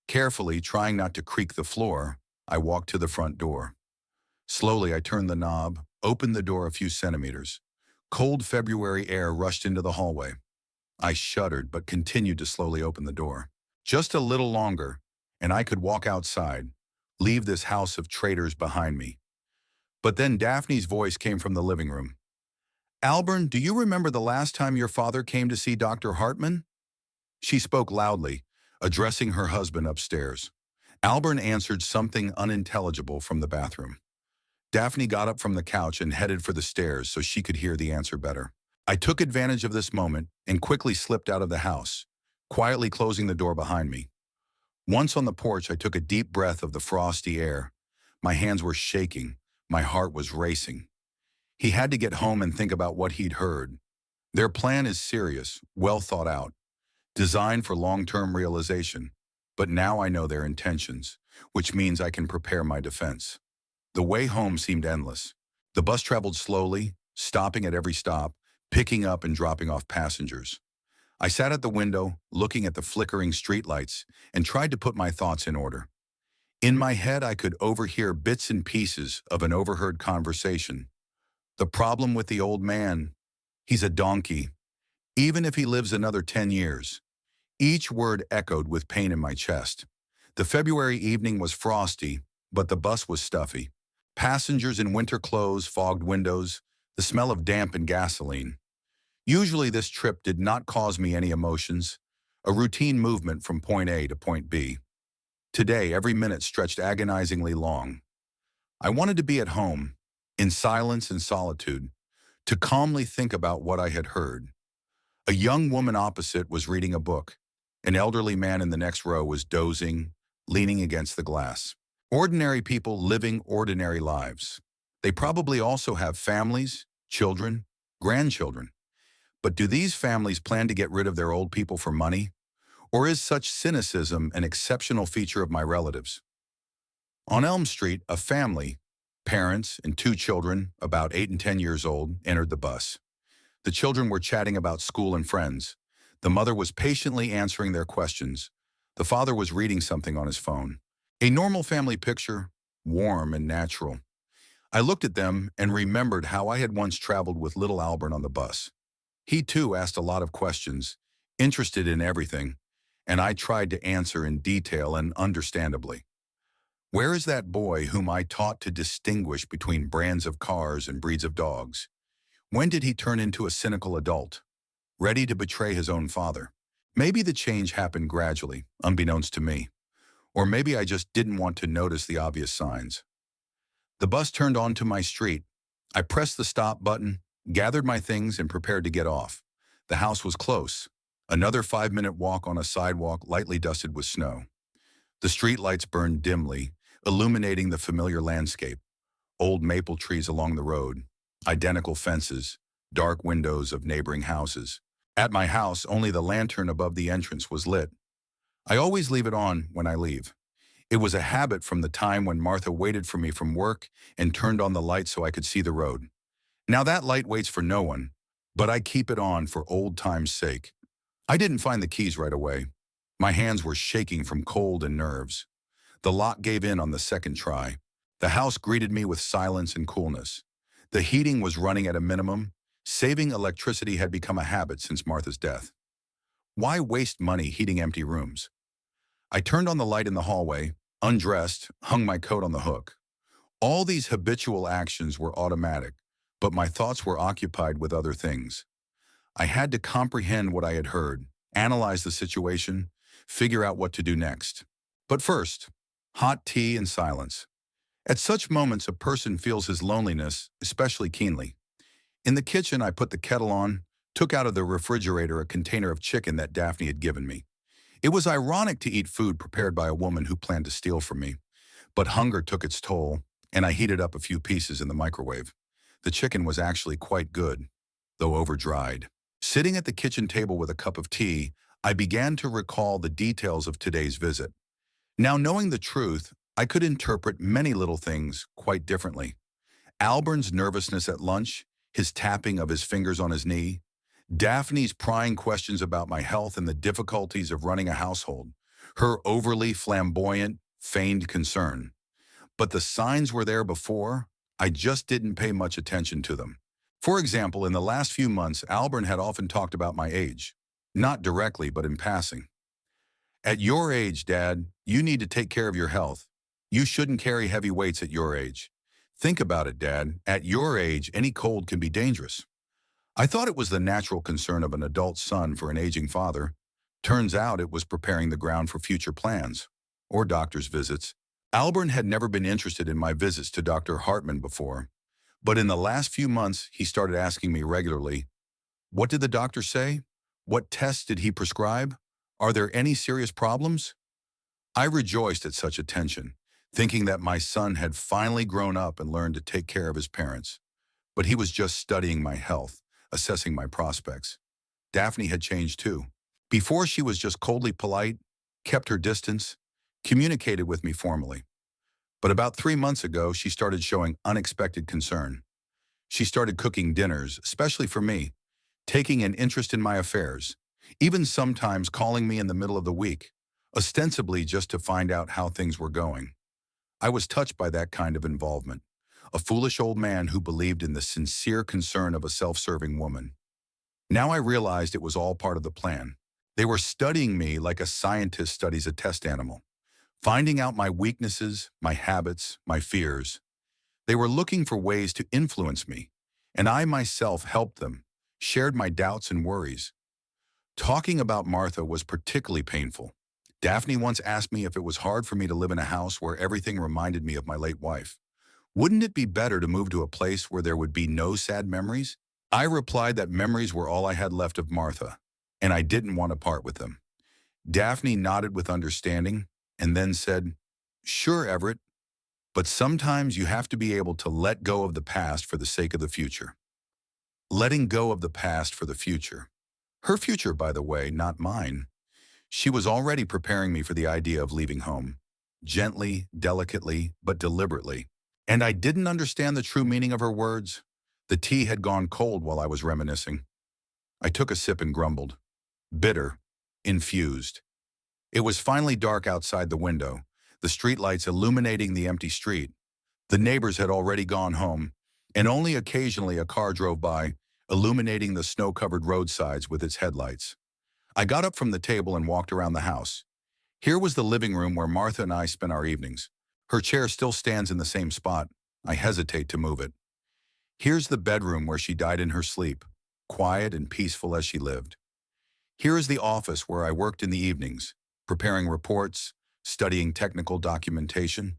Carefully, trying not to creak the floor, I walked to the front door. Slowly, I turned the knob, opened the door a few centimeters. Cold February air rushed into the hallway. I shuddered, but continued to slowly open the door. Just a little longer, and I could walk outside, leave this house of traitors behind me. But then Daphne's voice came from the living room. Albern, do you remember the last time your father came to see Dr. Hartman? She spoke loudly, addressing her husband upstairs. Albern answered something unintelligible from the bathroom. Daphne got up from the couch and headed for the stairs so she could hear the answer better. I took advantage of this moment and quickly slipped out of the house, quietly closing the door behind me. Once on the porch, I took a deep breath of the frosty air. My hands were shaking. My heart was racing. He had to get home and think about what he'd heard. Their plan is serious, well thought out, designed for long-term realization. But now I know their intentions, which means I can prepare my defense. The way home seemed endless. The bus traveled slowly, stopping at every stop, picking up and dropping off passengers. I sat at the window, looking at the flickering streetlights, and tried to put my thoughts in order. In my head, I could overhear bits and pieces of an overheard conversation. The problem with the old man, he's a donkey. Even if he lives another 10 years. Each word echoed with pain in my chest. The February evening was frosty, but the bus was stuffy. Passengers in winter clothes fogged windows, the smell of damp and gasoline. Usually this trip did not cause me any emotions, a routine movement from point A to point B. Today, every minute stretched agonizingly long. I wanted to be at home, in silence and solitude, to calmly think about what I had heard. A young woman opposite was reading a book. An elderly man in the next row was dozing, leaning against the glass. Ordinary people living ordinary lives. They probably also have families, children, grandchildren. But do these families plan to get rid of their old people for money? Or is such cynicism an exceptional feature of my relatives? On Elm Street, a family, parents and two children, about 8 and 10 years old, entered the bus. The children were chatting about school and friends. The mother was patiently answering their questions. The father was reading something on his phone. A normal family picture, warm and natural. I looked at them and remembered how I had once traveled with little Albert on the bus. He too asked a lot of questions, interested in everything, and I tried to answer in detail and understandably. Where is that boy whom I taught to distinguish between brands of cars and breeds of dogs? When did he turn into a cynical adult, ready to betray his own father? Maybe the change happened gradually, unbeknownst to me. Or maybe I just didn't want to notice the obvious signs. The bus turned onto my street. I pressed the stop button, gathered my things, and prepared to get off. The house was close. Another 5-minute walk on a sidewalk lightly dusted with snow. The streetlights burned dimly, illuminating the familiar landscape. Old maple trees along the road, identical fences, dark windows of neighboring houses. At my house, only the lantern above the entrance was lit. I always leave it on when I leave. It was a habit from the time when Martha waited for me from work and turned on the light so I could see the road. Now that light waits for no one, but I keep it on for old time's sake. I didn't find the keys right away. My hands were shaking from cold and nerves. The lock gave in on the second try. The house greeted me with silence and coolness. The heating was running at a minimum. Saving electricity had become a habit since Martha's death. Why waste money heating empty rooms? I turned on the light in the hallway, undressed, hung my coat on the hook. All these habitual actions were automatic, but my thoughts were occupied with other things. I had to comprehend what I had heard, analyze the situation, figure out what to do next. But first, hot tea and silence. At such moments, a person feels his loneliness especially keenly. In the kitchen, I put the kettle on, took out of the refrigerator a container of chicken that Daphne had given me. It was ironic to eat food prepared by a woman who planned to steal from me, but hunger took its toll, and I heated up a few pieces in the microwave. The chicken was actually quite good, though over-dried. Sitting at the kitchen table with a cup of tea, I began to recall the details of today's visit. Now, knowing the truth, I could interpret many little things quite differently. Albern's nervousness at lunch, his tapping of his fingers on his knee, Daphne's prying questions about my health and the difficulties of running a household, her overly flamboyant, feigned concern. But the signs were there before, I just didn't pay much attention to them. For example, in the last few months, Albern had often talked about my age. Not directly, but in passing. At your age, Dad, you need to take care of your health. You shouldn't carry heavy weights at your age. Think about it, Dad. At your age, any cold can be dangerous. I thought it was the natural concern of an adult son for an aging father. Turns out it was preparing the ground for future plans, or doctor's visits. Albern had never been interested in my visits to Dr. Hartman before, but in the last few months, he started asking me regularly, "What did the doctor say? What tests did he prescribe? Are there any serious problems?" I rejoiced at such attention, thinking that my son had finally grown up and learned to take care of his parents. But he was just studying my health, assessing my prospects. Daphne had changed too. Before, she was just coldly polite, kept her distance, communicated with me formally. But about 3 months ago, she started showing unexpected concern. She started cooking dinners, especially for me, taking an interest in my affairs, even sometimes calling me in the middle of the week, ostensibly just to find out how things were going. I was touched by that kind of involvement, a foolish old man who believed in the sincere concern of a self-serving woman. Now I realized it was all part of the plan. They were studying me like a scientist studies a test animal, finding out my weaknesses, my habits, my fears. They were looking for ways to influence me, and I myself helped them, shared my doubts and worries. Talking about Martha was particularly painful. Daphne once asked me if it was hard for me to live in a house where everything reminded me of my late wife. Wouldn't it be better to move to a place where there would be no sad memories? I replied that memories were all I had left of Martha, and I didn't want to part with them. Daphne nodded with understanding and then said, "Sure, Everett, but sometimes you have to be able to let go of the past for the sake of the future." Letting go of the past for the future. Her future, by the way, not mine. She was already preparing me for the idea of leaving home. Gently, delicately, but deliberately. And I didn't understand the true meaning of her words. The tea had gone cold while I was reminiscing. I took a sip and grumbled. Bitter. Infused. It was finally dark outside the window, the streetlights illuminating the empty street. The neighbors had already gone home, and only occasionally a car drove by, illuminating the snow-covered roadsides with its headlights. I got up from the table and walked around the house. Here was the living room where Martha and I spent our evenings. Her chair still stands in the same spot. I hesitate to move it. Here's the bedroom where she died in her sleep, quiet and peaceful as she lived. Here is the office where I worked in the evenings, preparing reports, studying technical documentation.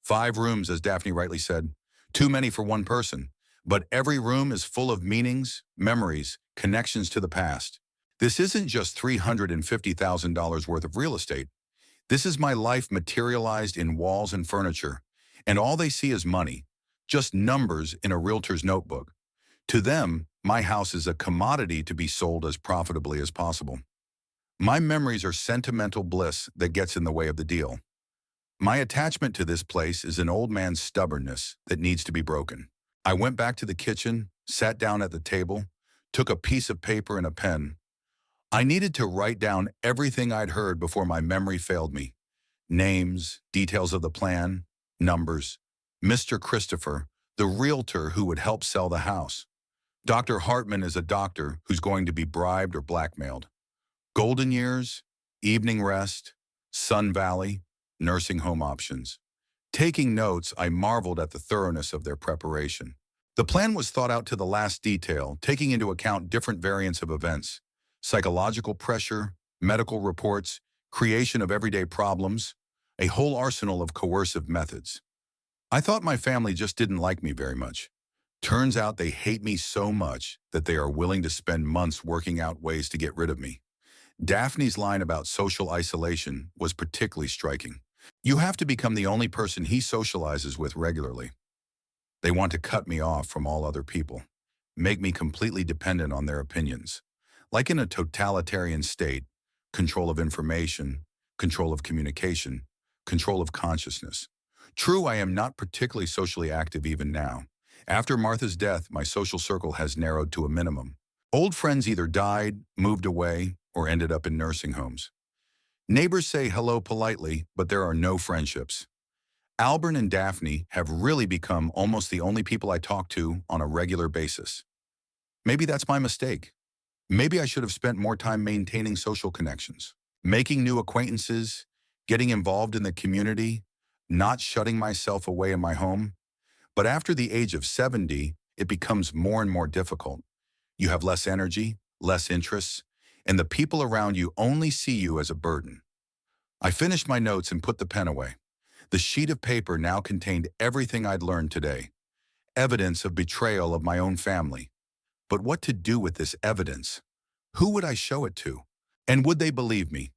5 rooms, as Daphne rightly said. Too many for one person. But every room is full of meanings, memories, connections to the past. This isn't just $350,000 worth of real estate. This is my life materialized in walls and furniture. And all they see is money, just numbers in a realtor's notebook. To them, my house is a commodity to be sold as profitably as possible. My memories are sentimental bliss that gets in the way of the deal. My attachment to this place is an old man's stubbornness that needs to be broken. I went back to the kitchen, sat down at the table, took a piece of paper and a pen. I needed to write down everything I'd heard before my memory failed me. Names, details of the plan, numbers. Mr. Christopher, the realtor who would help sell the house. Dr. Hartman is a doctor who's going to be bribed or blackmailed. Golden years, evening rest, Sun Valley, nursing home options. Taking notes, I marveled at the thoroughness of their preparation. The plan was thought out to the last detail, taking into account different variants of events, psychological pressure, medical reports, creation of everyday problems, a whole arsenal of coercive methods. I thought my family just didn't like me very much. Turns out they hate me so much that they are willing to spend months working out ways to get rid of me. Daphne's line about social isolation was particularly striking. You have to become the only person he socializes with regularly. They want to cut me off from all other people, make me completely dependent on their opinions. Like in a totalitarian state, control of information, control of communication, control of consciousness. True, I am not particularly socially active even now. After Martha's death, my social circle has narrowed to a minimum. Old friends either died, moved away, or ended up in nursing homes. Neighbors say hello politely, but there are no friendships. Albert and Daphne have really become almost the only people I talk to on a regular basis. Maybe that's my mistake. Maybe I should have spent more time maintaining social connections, making new acquaintances, getting involved in the community, not shutting myself away in my home. But after the age of 70, it becomes more and more difficult. You have less energy, less interests, and the people around you only see you as a burden. I finished my notes and put the pen away. The sheet of paper now contained everything I'd learned today, evidence of betrayal of my own family. But what to do with this evidence? Who would I show it to? And would they believe me?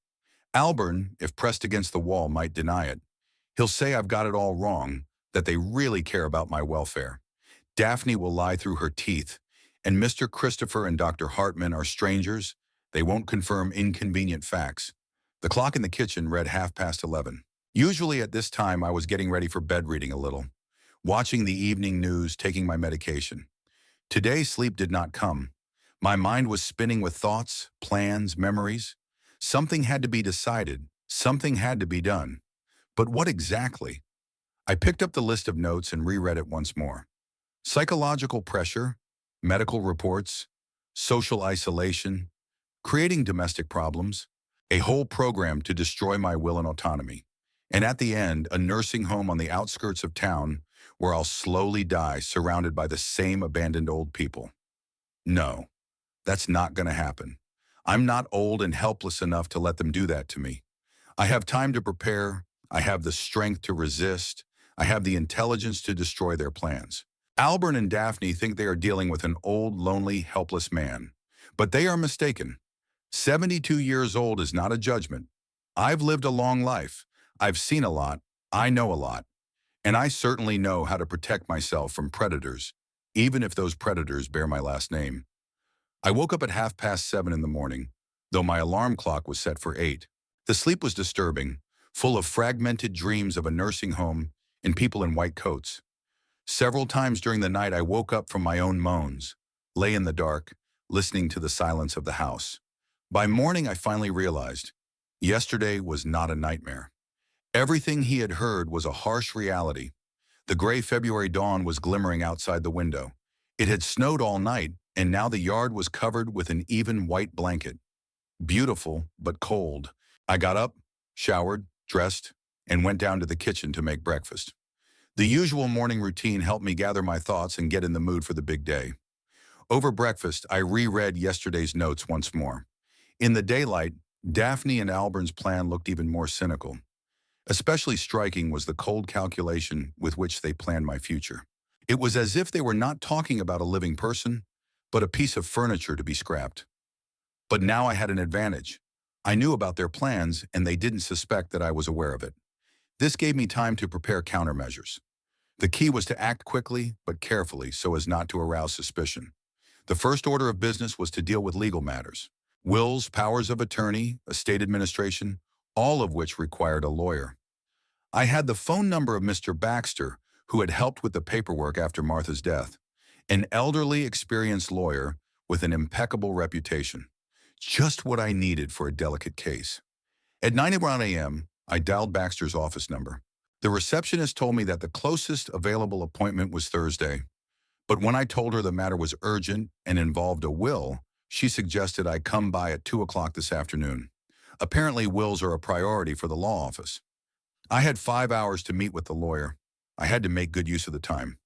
Albert, if pressed against the wall, might deny it. He'll say I've got it all wrong, that they really care about my welfare. Daphne will lie through her teeth, and Mr. Christopher and Dr. Hartman are strangers. They won't confirm inconvenient facts. The clock in the kitchen read 11:30. Usually at this time, I was getting ready for bed reading a little, watching the evening news, taking my medication. Today, sleep did not come. My mind was spinning with thoughts, plans, memories. Something had to be decided. Something had to be done. But what exactly? I picked up the list of notes and reread it once more. Psychological pressure, medical reports, social isolation, creating domestic problems, a whole program to destroy my will and autonomy. And at the end, a nursing home on the outskirts of town where I'll slowly die surrounded by the same abandoned old people. No, that's not going to happen. I'm not old and helpless enough to let them do that to me. I have time to prepare. I have the strength to resist. I have the intelligence to destroy their plans. Albert and Daphne think they are dealing with an old, lonely, helpless man. But they are mistaken. 72 years old is not a judgment. I've lived a long life. I've seen a lot. I know a lot. And I certainly know how to protect myself from predators, even if those predators bear my last name. I woke up at 7:30 in the morning, though my alarm clock was set for 8. The sleep was disturbing, full of fragmented dreams of a nursing home and people in white coats. Several times during the night I woke up from my own moans, lay in the dark, listening to the silence of the house. By morning I finally realized, yesterday was not a nightmare. Everything he had heard was a harsh reality. The gray February dawn was glimmering outside the window. It had snowed all night, and now the yard was covered with an even white blanket. Beautiful, but cold. I got up, showered, dressed, and went down to the kitchen to make breakfast. The usual morning routine helped me gather my thoughts and get in the mood for the big day. Over breakfast, I reread yesterday's notes once more. In the daylight, Daphne and Albern's plan looked even more cynical. Especially striking was the cold calculation with which they planned my future. It was as if they were not talking about a living person, but a piece of furniture to be scrapped. But now I had an advantage. I knew about their plans, and they didn't suspect that I was aware of it. This gave me time to prepare countermeasures. The key was to act quickly, but carefully, so as not to arouse suspicion. The first order of business was to deal with legal matters. Wills, powers of attorney, estate administration, all of which required a lawyer. I had the phone number of Mr. Baxter, who had helped with the paperwork after Martha's death, an elderly, experienced lawyer with an impeccable reputation. Just what I needed for a delicate case. At 9:01 a.m., I dialed Baxter's office number. The receptionist told me that the closest available appointment was Thursday, but when I told her the matter was urgent and involved a will, she suggested I come by at 2 o'clock this afternoon. Apparently, wills are a priority for the law office. I had 5 hours to meet with the lawyer. I had to make good use of the time.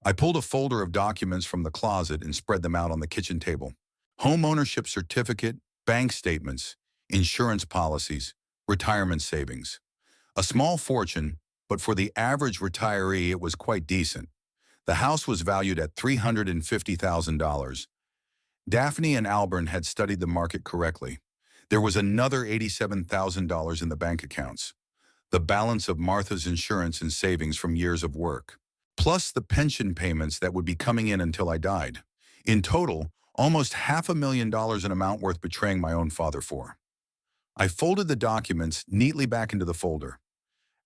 I pulled a folder of documents from the closet and spread them out on the kitchen table. Home ownership certificate, bank statements, insurance policies, retirement savings. A small fortune, but for the average retiree it was quite decent. The house was valued at $350,000. Daphne and Albern had studied the market correctly. There was another $87,000 in the bank accounts, the balance of Martha's insurance and savings from years of work, plus the pension payments that would be coming in until I died. In total, almost $500,000 in amount worth betraying my own father for. I folded the documents neatly back into the folder.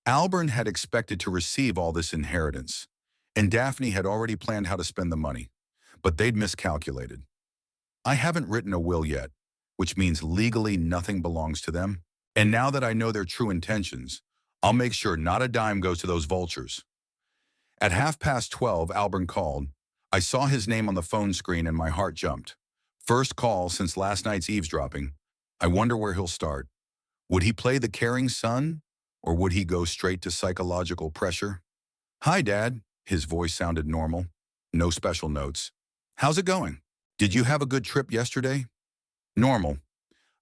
Albern had expected to receive all this inheritance, and Daphne had already planned how to spend the money, but they'd miscalculated. I haven't written a will yet, which means legally nothing belongs to them. And now that I know their true intentions, I'll make sure not a dime goes to those vultures. At 12:30, Albern called. I saw his name on the phone screen and my heart jumped. First call since last night's eavesdropping. I wonder where he'll start. Would he play the caring son, or would he go straight to psychological pressure? Hi, Dad. His voice sounded normal. No special notes. How's it going? Did you have a good trip yesterday? Normal.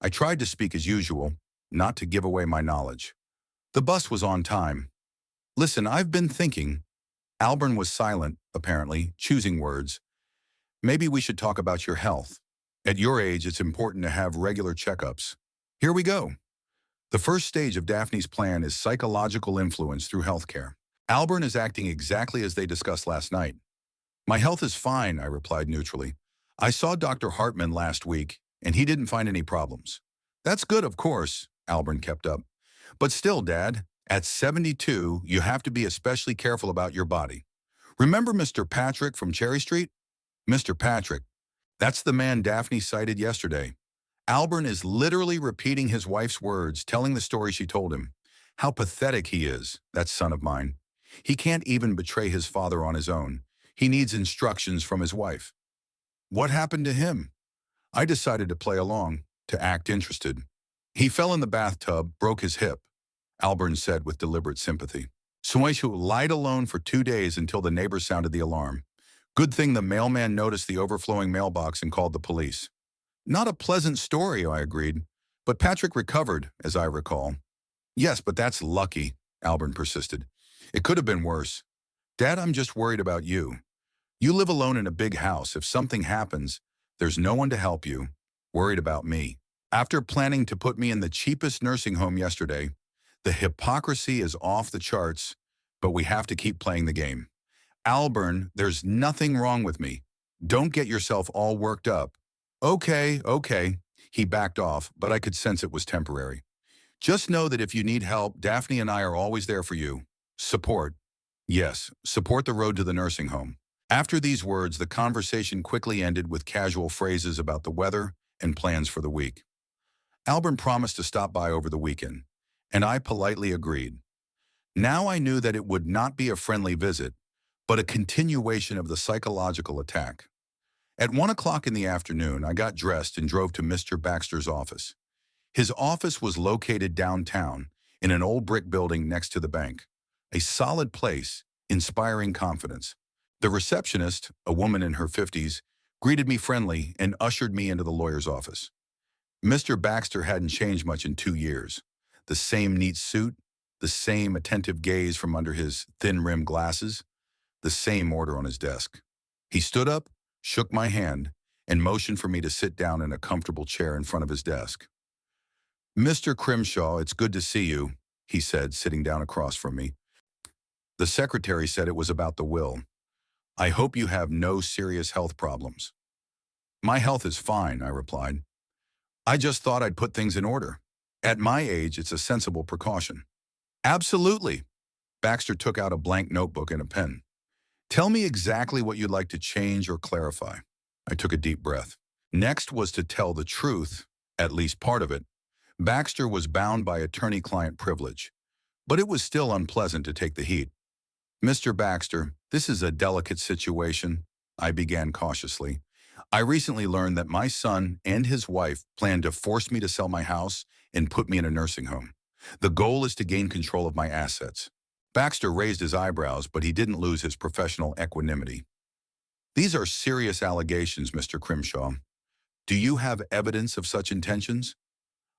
I tried to speak as usual, not to give away my knowledge. The bus was on time. Listen, I've been thinking. Albern was silent, apparently, choosing words. Maybe we should talk about your health. At your age, it's important to have regular checkups. Here we go. The first stage of Daphne's plan is psychological influence through healthcare. Albern is acting exactly as they discussed last night. My health is fine, I replied neutrally. I saw Dr. Hartman last week, and he didn't find any problems. That's good, of course, Albern kept up. But still, Dad, at 72, you have to be especially careful about your body. Remember Mr. Patrick from Cherry Street? Mr. Patrick. That's the man Daphne cited yesterday. Albern is literally repeating his wife's words, telling the story she told him. How pathetic he is, that son of mine. He can't even betray his father on his own. He needs instructions from his wife. What happened to him? I decided to play along, to act interested. He fell in the bathtub, broke his hip, Albern said with deliberate sympathy. Sueshu lied alone for 2 days until the neighbors sounded the alarm. Good thing the mailman noticed the overflowing mailbox and called the police. Not a pleasant story, I agreed. But Patrick recovered, as I recall. Yes, but that's lucky, Albert persisted. It could have been worse. Dad, I'm just worried about you. You live alone in a big house. If something happens, there's no one to help you. Worried about me. After planning to put me in the cheapest nursing home yesterday, the hypocrisy is off the charts, but we have to keep playing the game. Albern, there's nothing wrong with me. Don't get yourself all worked up. Okay, okay. He backed off, but I could sense it was temporary. Just know that if you need help, Daphne and I are always there for you. Support. Yes, support the road to the nursing home. After these words, the conversation quickly ended with casual phrases about the weather and plans for the week. Albert promised to stop by over the weekend, and I politely agreed. Now I knew that it would not be a friendly visit, but a continuation of the psychological attack. At 1 o'clock in the afternoon, I got dressed and drove to Mr. Baxter's office. His office was located downtown in an old brick building next to the bank. A solid place, inspiring confidence. The receptionist, a woman in her 50s, greeted me friendly and ushered me into the lawyer's office. Mr. Baxter hadn't changed much in 2 years. The same neat suit, the same attentive gaze from under his thin-rimmed glasses, the same order on his desk. He stood up, shook my hand, and motioned for me to sit down in a comfortable chair in front of his desk. Mr. Crimshaw, it's good to see you, he said, sitting down across from me. The secretary said it was about the will. I hope you have no serious health problems. My health is fine, I replied. I just thought I'd put things in order. At my age, it's a sensible precaution. Absolutely. Baxter took out a blank notebook and a pen. Tell me exactly what you'd like to change or clarify. I took a deep breath. Next was to tell the truth, at least part of it. Baxter was bound by attorney-client privilege, but it was still unpleasant to take the heat. Mr. Baxter, this is a delicate situation, I began cautiously. I recently learned that my son and his wife plan to force me to sell my house and put me in a nursing home. The goal is to gain control of my assets. Baxter raised his eyebrows, but he didn't lose his professional equanimity. These are serious allegations, Mr. Crimshaw. Do you have evidence of such intentions?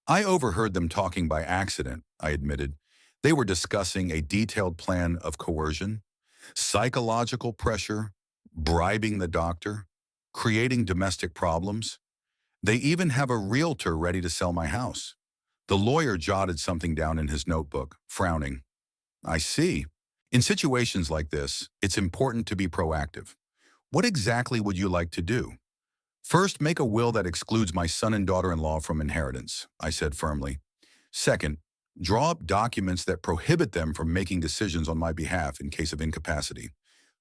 I overheard them talking by accident, I admitted. They were discussing a detailed plan of coercion, psychological pressure, bribing the doctor, creating domestic problems. They even have a realtor ready to sell my house. The lawyer jotted something down in his notebook, frowning. I see. In situations like this, it's important to be proactive. What exactly would you like to do? First, make a will that excludes my son and daughter-in-law from inheritance, I said firmly. Second, draw up documents that prohibit them from making decisions on my behalf in case of incapacity.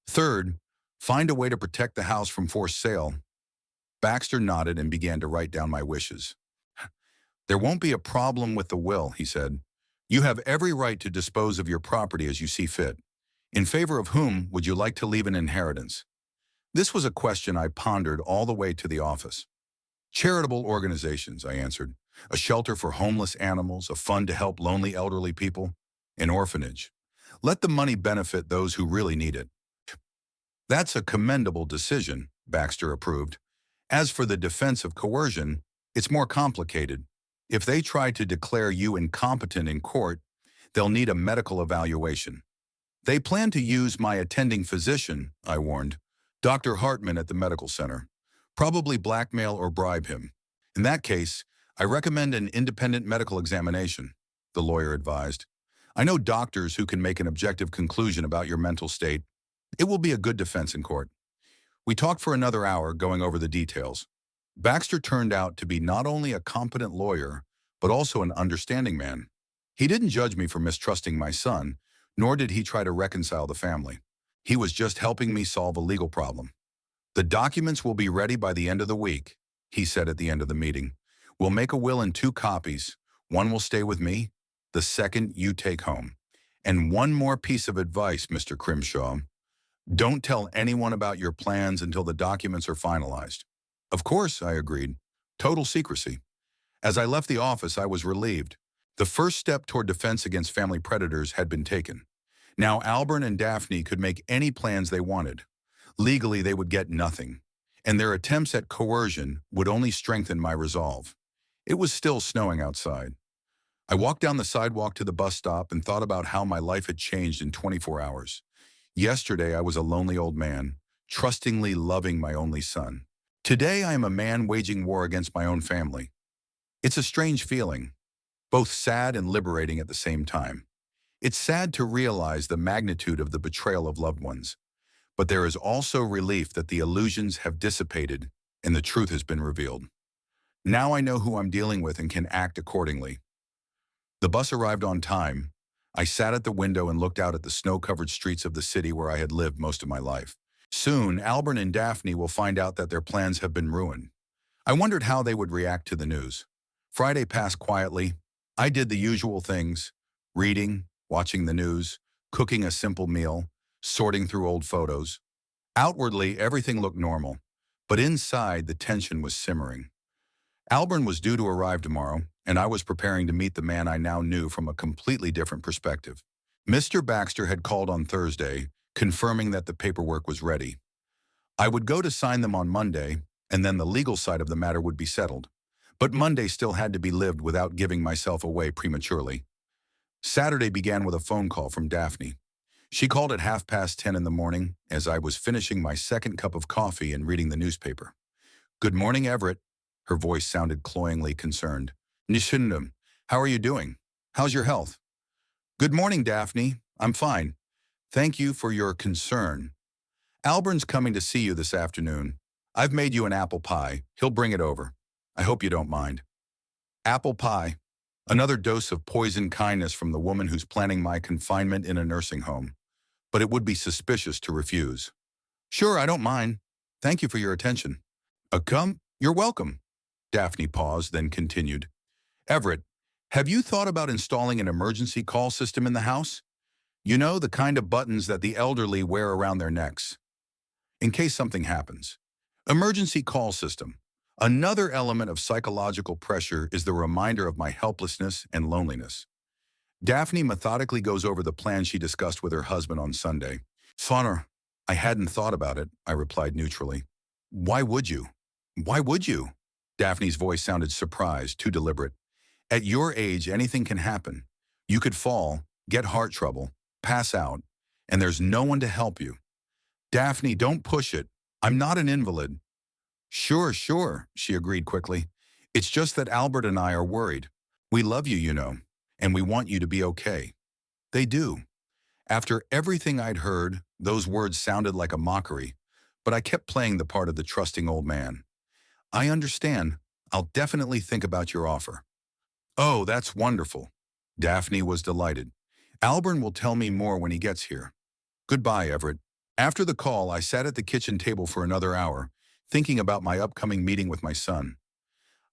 Third, find a way to protect the house from forced sale. Baxter nodded and began to write down my wishes. There won't be a problem with the will, he said. You have every right to dispose of your property as you see fit. In favor of whom would you like to leave an inheritance? This was a question I pondered all the way to the office. Charitable organizations, I answered. A shelter for homeless animals, a fund to help lonely elderly people, an orphanage. Let the money benefit those who really need it. That's a commendable decision, Baxter approved. As for the defense of coercion, it's more complicated. If they try to declare you incompetent in court, they'll need a medical evaluation. They plan to use my attending physician, I warned, Dr. Hartman at the medical center. Probably blackmail or bribe him. In that case, I recommend an independent medical examination, the lawyer advised. I know doctors who can make an objective conclusion about your mental state. It will be a good defense in court. We talked for another hour going over the details. Baxter turned out to be not only a competent lawyer, but also an understanding man. He didn't judge me for mistrusting my son, nor did he try to reconcile the family. He was just helping me solve a legal problem. The documents will be ready by the end of the week, he said at the end of the meeting. We'll make a will in 2 copies. One will stay with me, the second you take home. And one more piece of advice, Mr. Crimshaw. Don't tell anyone about your plans until the documents are finalized. Of course, I agreed. Total secrecy. As I left the office, I was relieved. The first step toward defense against family predators had been taken. Now Albert and Daphne could make any plans they wanted. Legally, they would get nothing. and their attempts at coercion would only strengthen my resolve. It was still snowing outside. I walked down the sidewalk to the bus stop and thought about how my life had changed in 24 hours. Yesterday, I was a lonely old man, trustingly loving my only son. Today, I am a man waging war against my own family. It's a strange feeling, both sad and liberating at the same time. It's sad to realize the magnitude of the betrayal of loved ones, but there is also relief that the illusions have dissipated and the truth has been revealed. Now I know who I'm dealing with and can act accordingly. The bus arrived on time. I sat at the window and looked out at the snow-covered streets of the city where I had lived most of my life. Soon, Albert and Daphne will find out that their plans have been ruined. I wondered how they would react to the news. Friday passed quietly. I did the usual things: reading, watching the news, cooking a simple meal, sorting through old photos. Outwardly, everything looked normal, but inside, the tension was simmering. Albert was due to arrive tomorrow, and I was preparing to meet the man I now knew from a completely different perspective. Mr. Baxter had called on Thursday, confirming that the paperwork was ready. I would go to sign them on Monday, and then the legal side of the matter would be settled. But Monday still had to be lived without giving myself away prematurely. Saturday began with a phone call from Daphne. She called at 10:30 in the morning as I was finishing my second cup of coffee and reading the newspaper. "Good morning, Everett." Her voice sounded cloyingly concerned. "Nishindam, how are you doing? How's your health?" "Good morning, Daphne. I'm fine. Thank you for your concern. Albert's coming to see you this afternoon. I've made you an apple pie. He'll bring it over. I hope you don't mind." Apple pie. Another dose of poison kindness from the woman who's planning my confinement in a nursing home. But it would be suspicious to refuse. "Sure, I don't mind. Thank you for your attention." Come, you're welcome." Daphne paused, then continued. "Everett, have you thought about installing an emergency call system in the house? You know, the kind of buttons that the elderly wear around their necks, in case something happens. Emergency call system. Another element of psychological pressure is the reminder of my helplessness and loneliness." Daphne methodically goes over the plan she discussed with her husband on Sunday. "Funner, I hadn't thought about it," I replied neutrally. "Why would you? Why would you?" Daphne's voice sounded surprised, too deliberate. "At your age, anything can happen. You could fall, get heart trouble, pass out, and there's no one to help you." "Daphne, don't push it. I'm not an invalid." Sure, she agreed quickly. "It's just that Albert and I are worried. We love you, you know, and we want you to be okay." They do. After everything I'd heard, those words sounded like a mockery, but I kept playing the part of the trusting old man. "I understand. I'll definitely think about your offer." "Oh, that's wonderful." Daphne was delighted. "Albert will tell me more when he gets here." Goodbye, Everett. After the call, I sat at the kitchen table for another hour, thinking about my upcoming meeting with my son.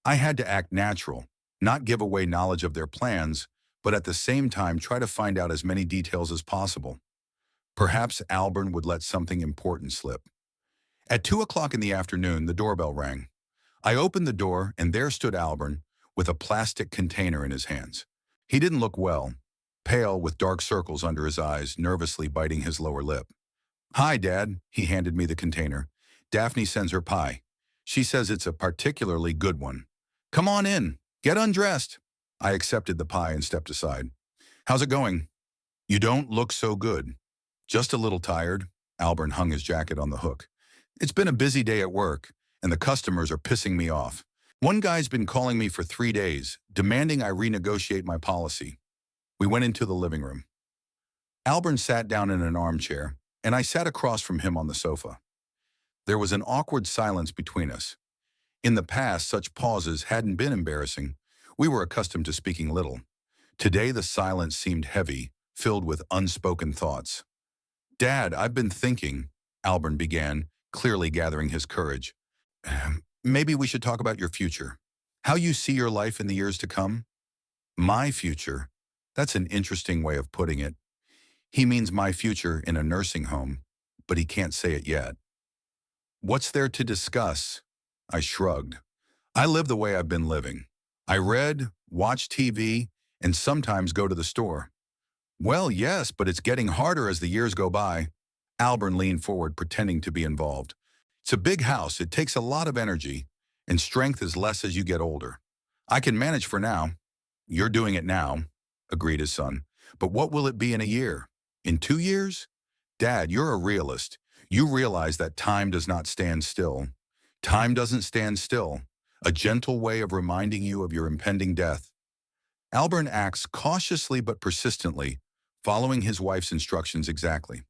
I had to act natural, not give away knowledge of their plans, but at the same time try to find out as many details as possible. Perhaps Albert would let something important slip. At 2 o'clock in the afternoon, the doorbell rang. I opened the door, and there stood Albert with a plastic container in his hands. He didn't look well, pale with dark circles under his eyes, nervously biting his lower lip. "Hi, Dad." He handed me the container. "Daphne sends her pie. She says it's a particularly good one. Come on in. Get undressed." I accepted the pie and stepped aside. "How's it going?" "You don't look so good." "Just a little tired." Albert hung his jacket on the hook. "It's been a busy day at work, and the customers are pissing me off. One guy's been calling me for 3 days, demanding I renegotiate my policy." We went into the living room. Albert sat down in an armchair, and I sat across from him on the sofa. There was an awkward silence between us. In the past, such pauses hadn't been embarrassing. We were accustomed to speaking little. Today, the silence seemed heavy, filled with unspoken thoughts. "Dad, I've been thinking," Albert began, clearly gathering his courage. "Maybe we should talk about your future. How you see your life in the years to come?" "My future? That's an interesting way of putting it. He means my future in a nursing home, but he can't say it yet." "What's there to discuss?" I shrugged. "I live the way I've been living. I read, watch TV, and sometimes go to the store." "Well, yes, but it's getting harder as the years go by." Albert leaned forward, pretending to be involved. It's a big house. It takes a lot of energy, and strength is less as you get older. I can manage for now. You're doing it now, agreed his son. But what will it be in a year? In 2 years? Dad, you're a realist. You realize that time does not stand still. Time doesn't stand still. A gentle way of reminding you of your impending death. Albert acts cautiously but persistently, following his wife's instructions exactly.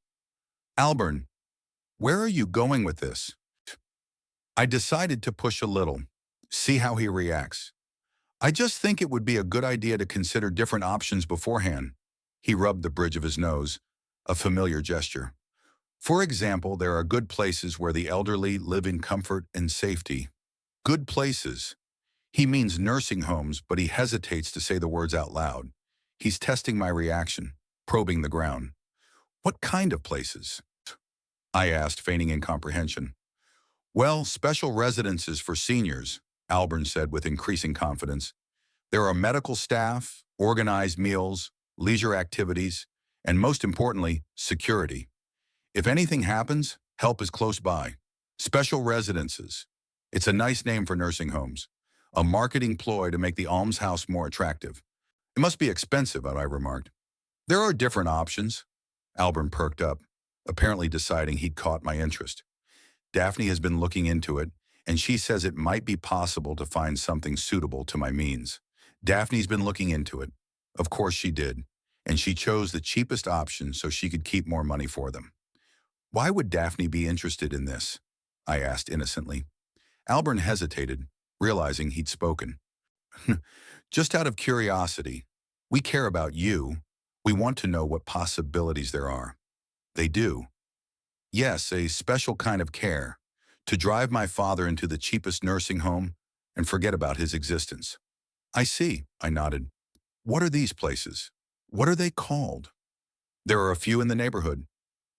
Albert, where are you going with this? I decided to push a little, see how he reacts. I just think it would be a good idea to consider different options beforehand. He rubbed the bridge of his nose, a familiar gesture. For example, there are good places where the elderly live in comfort and safety. Good places. He means nursing homes, but he hesitates to say the words out loud. He's testing my reaction, probing the ground. What kind of places? I asked, feigning incomprehension. Well, special residences for seniors, Albert said with increasing confidence. There are medical staff, organized meals, leisure activities, and most importantly, security. If anything happens, help is close by. Special residences. It's a nice name for nursing homes. A marketing ploy to make the almshouse more attractive. It must be expensive, I remarked. There are different options. Albert perked up, apparently deciding he'd caught my interest. Daphne has been looking into it, and she says it might be possible to find something suitable to my means. Daphne's been looking into it. Of course she did, and she chose the cheapest option so she could keep more money for them. Why would Daphne be interested in this? I asked innocently. Albert hesitated, realizing he'd spoken. Just out of curiosity. We care about you. We want to know what possibilities there are. They do. Yes, a special kind of care. To drive my father into the cheapest nursing home and forget about his existence. I see, I nodded. What are these places? What are they called? There are a few in the neighborhood.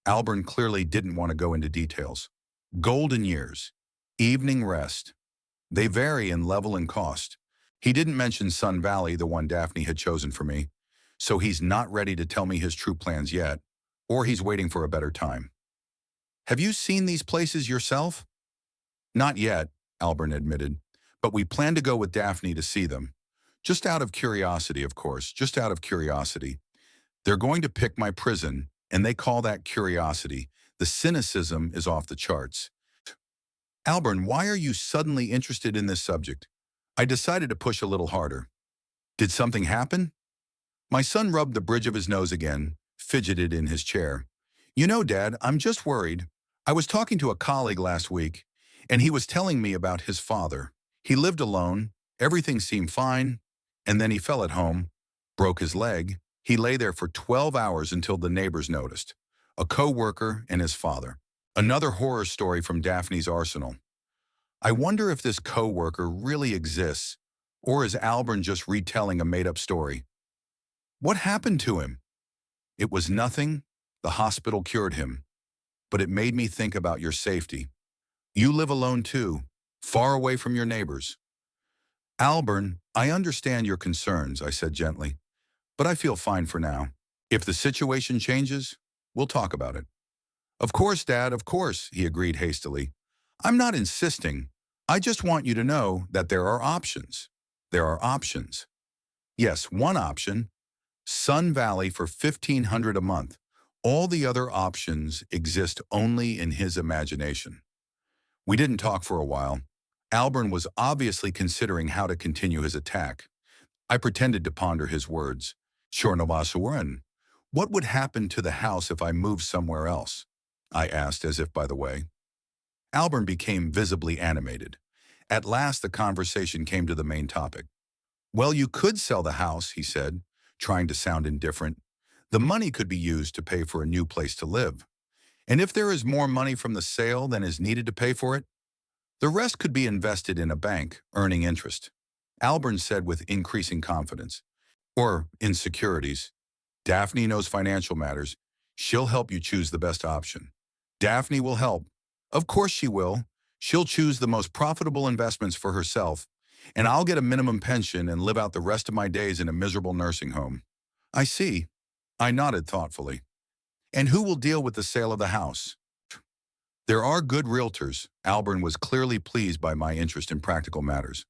Albert clearly didn't want to go into details. Golden years. Evening rest. They vary in level and cost. He didn't mention Sun Valley, the one Daphne had chosen for me, so he's not ready to tell me his true plans yet, or he's waiting for a better time. Have you seen these places yourself? Not yet, Albert admitted, but we plan to go with Daphne to see them. Just out of curiosity, of course, just out of curiosity. They're going to pick my prison, and they call that curiosity. The cynicism is off the charts. Albert, why are you suddenly interested in this subject? I decided to push a little harder. Did something happen? My son rubbed the bridge of his nose again, fidgeted in his chair. You know, Dad, I'm just worried. I was talking to a colleague last week, and he was telling me about his father. He lived alone, everything seemed fine, and then he fell at home, broke his leg. He lay there for 12 hours until the neighbors noticed. A co-worker and his father. Another horror story from Daphne's arsenal. I wonder if this co-worker really exists, or is Albert just retelling a made-up story? What happened to him? It was nothing. The hospital cured him. But it made me think about your safety. You live alone too, far away from your neighbors. Albert, I understand your concerns, I said gently, but I feel fine for now. If the situation changes, we'll talk about it. Of course, Dad, of course, he agreed hastily. I'm not insisting. I just want you to know that there are options. There are options. Yes, one option, Sun Valley for $1,500 a month. All the other options exist only in his imagination. We didn't talk for a while. Albert was obviously considering how to continue his attack. I pretended to ponder his words. Chornovasuren, what would happen to the house if I moved somewhere else? I asked as if by the way. Albert became visibly animated. At last the conversation came to the main topic. Well, you could sell the house, he said, trying to sound indifferent. The money could be used to pay for a new place to live. And if there is more money from the sale than is needed to pay for it, the rest could be invested in a bank, earning interest. Albert said with increasing confidence. Or in securities. Daphne knows financial matters. She'll help you choose the best option. Daphne will help. Of course she will. She'll choose the most profitable investments for herself, and I'll get a minimum pension and live out the rest of my days in a miserable nursing home. I see. I nodded thoughtfully. And who will deal with the sale of the house? There are good realtors. Alburn was clearly pleased by my interest in practical matters.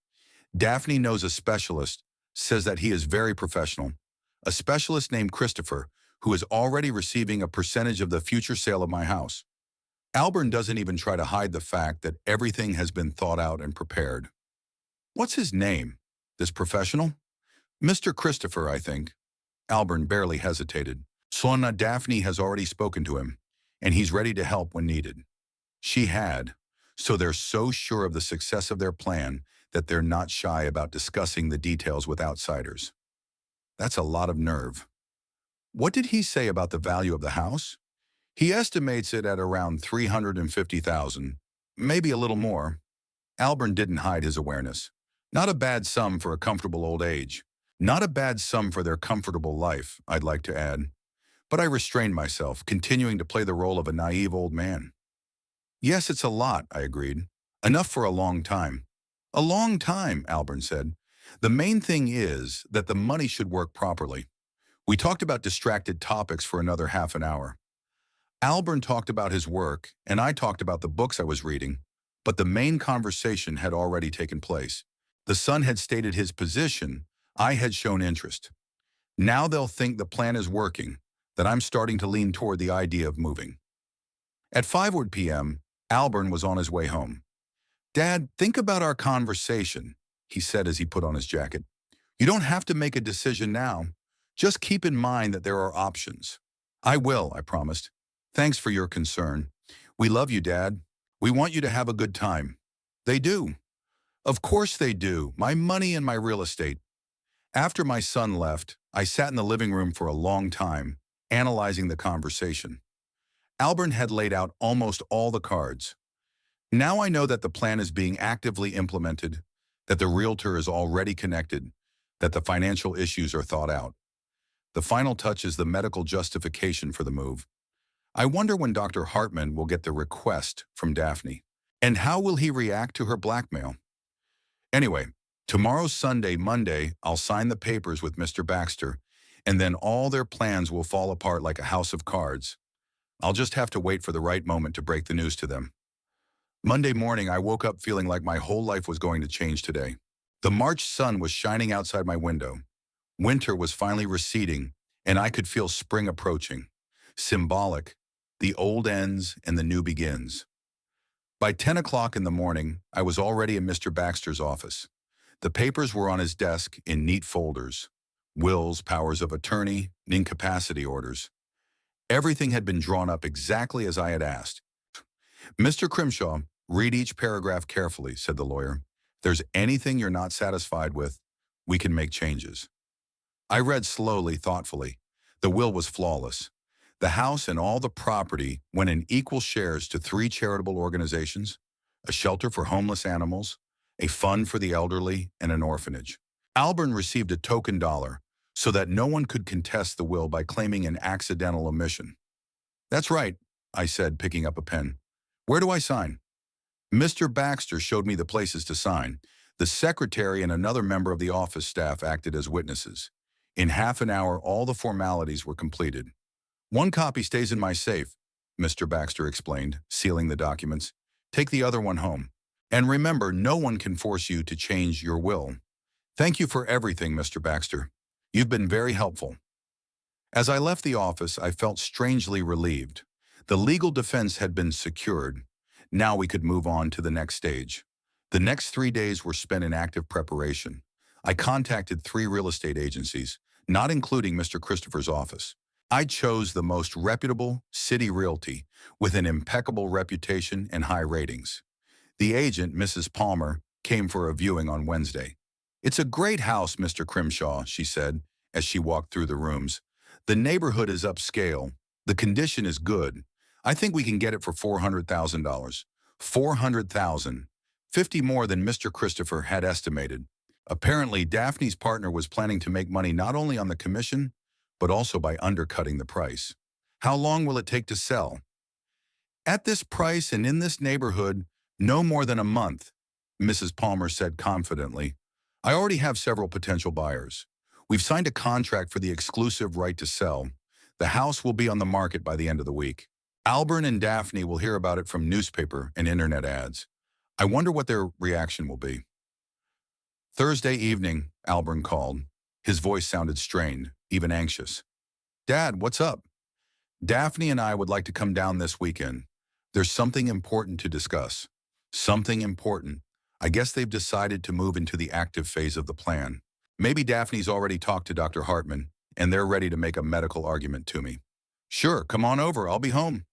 Daphne knows a specialist, says that he is very professional. A specialist named Christopher, who is already receiving a percentage of the future sale of my house. Alburn doesn't even try to hide the fact that everything has been thought out and prepared. What's his name? This professional? Mr. Christopher, I think. Alburn barely hesitated. Sona Daphne has already spoken to him, and he's ready to help when needed. She had, so they're so sure of the success of their plan that they're not shy about discussing the details with outsiders. That's a lot of nerve. What did he say about the value of the house? He estimates it at around 350,000, maybe a little more. Alburn didn't hide his awareness. Not a bad sum for a comfortable old age. Not a bad sum for their comfortable life, I'd like to add. But I restrained myself, continuing to play the role of a naive old man. Yes, it's a lot, I agreed. Enough for a long time. A long time, Alburn said. The main thing is that the money should work properly. We talked about distracted topics for another half an hour. Alburn talked about his work, and I talked about the books I was reading, but the main conversation had already taken place. The son had stated his position, I had shown interest. Now they'll think the plan is working, that I'm starting to lean toward the idea of moving. At 5 p.m., Alburn was on his way home. Dad, think about our conversation, he said as he put on his jacket. You don't have to make a decision now. Just keep in mind that there are options. I will, I promised. Thanks for your concern. We love you, Dad. We want you to have a good time. They do. Of course they do. My money and my real estate. After my son left, I sat in the living room for a long time, analyzing the conversation. Alburn had laid out almost all the cards. Now I know that the plan is being actively implemented, that the realtor is already connected, that the financial issues are thought out. The final touch is the medical justification for the move. I wonder when Dr. Hartman will get the request from Daphne. And how will he react to her blackmail? Anyway, tomorrow's Sunday, Monday, I'll sign the papers with Mr. Baxter, and then all their plans will fall apart like a house of cards. I'll just have to wait for the right moment to break the news to them. Monday morning, I woke up feeling like my whole life was going to change today. The March sun was shining outside my window. Winter was finally receding, and I could feel spring approaching. Symbolic, the old ends and the new begins. By 10 o'clock in the morning, I was already in Mr. Baxter's office. The papers were on his desk in neat folders. Wills, powers of attorney, incapacity orders. Everything had been drawn up exactly as I had asked. Mr. Crimshaw, read each paragraph carefully, said the lawyer. If there's anything you're not satisfied with, we can make changes. I read slowly, thoughtfully. The will was flawless. The house and all the property went in equal shares to 3 charitable organizations, a shelter for homeless animals, a fund for the elderly, and an orphanage. Alburn received a token dollar so that no one could contest the will by claiming an accidental omission. That's right, I said, picking up a pen. Where do I sign? Mr. Baxter showed me the places to sign. The secretary and another member of the office staff acted as witnesses. In half an hour, all the formalities were completed. One copy stays in my safe, Mr. Baxter explained, sealing the documents. Take the other one home. And remember, no one can force you to change your will. Thank you for everything, Mr. Baxter. You've been very helpful. As I left the office, I felt strangely relieved. The legal defense had been secured. Now we could move on to the next stage. The next 3 days were spent in active preparation. I contacted 3 real estate agencies, not including Mr. Christopher's office. I chose the most reputable, City Realty, with an impeccable reputation and high ratings. The agent, Mrs. Palmer, came for a viewing on Wednesday. It's a great house, Mr. Crimshaw, she said, as she walked through the rooms. The neighborhood is upscale. The condition is good. I think we can get it for $400,000. $400,000. 50 more than Mr. Christopher had estimated. Apparently, Daphne's partner was planning to make money not only on the commission, but also by undercutting the price. How long will it take to sell? At this price and in this neighborhood, no more than a month, Mrs. Palmer said confidently. I already have several potential buyers. We've signed a contract for the exclusive right to sell. The house will be on the market by the end of the week. Albert and Daphne will hear about it from newspaper and internet ads. I wonder what their reaction will be. Thursday evening, Albert called. His voice sounded strained, even anxious. Dad, what's up? Daphne and I would like to come down this weekend. There's something important to discuss. Something important. I guess they've decided to move into the active phase of the plan. Maybe Daphne's already talked to Dr. Hartman, and they're ready to make a medical argument to me. Sure, come on over. I'll be home.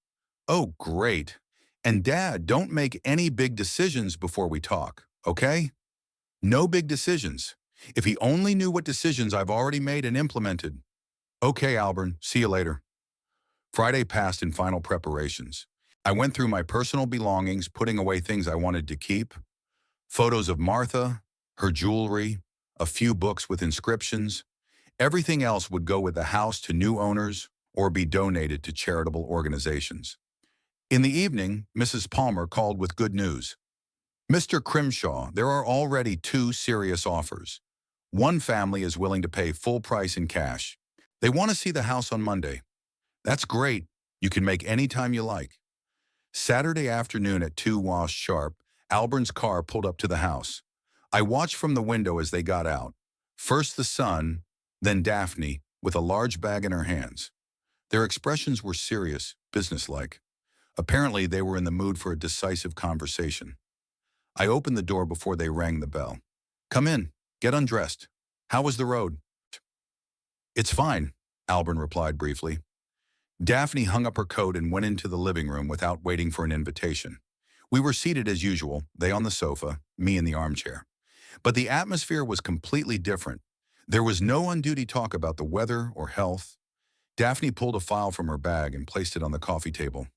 Oh, great. And Dad, don't make any big decisions before we talk, okay? No big decisions. If he only knew what decisions I've already made and implemented. Okay, Albert, see you later. Friday passed in final preparations. I went through my personal belongings, putting away things I wanted to keep, photos of Martha, her jewelry, a few books with inscriptions. Everything else would go with the house to new owners or be donated to charitable organizations. In the evening, Mrs. Palmer called with good news. Mr. Crimshaw, there are already two serious offers. One family is willing to pay full price in cash. They want to see the house on Monday. That's great. You can make any time you like. Saturday afternoon at 2 wash sharp, Albert's car pulled up to the house. I watched from the window as they got out. First the son, then Daphne, with a large bag in her hands. Their expressions were serious, businesslike. Apparently, they were in the mood for a decisive conversation. I opened the door before they rang the bell. Come in. Get undressed. How was the road? It's fine, Albert replied briefly. Daphne hung up her coat and went into the living room without waiting for an invitation. We were seated as usual, they on the sofa, me in the armchair. But the atmosphere was completely different. There was no on-duty talk about the weather or health. Daphne pulled a file from her bag and placed it on the coffee table.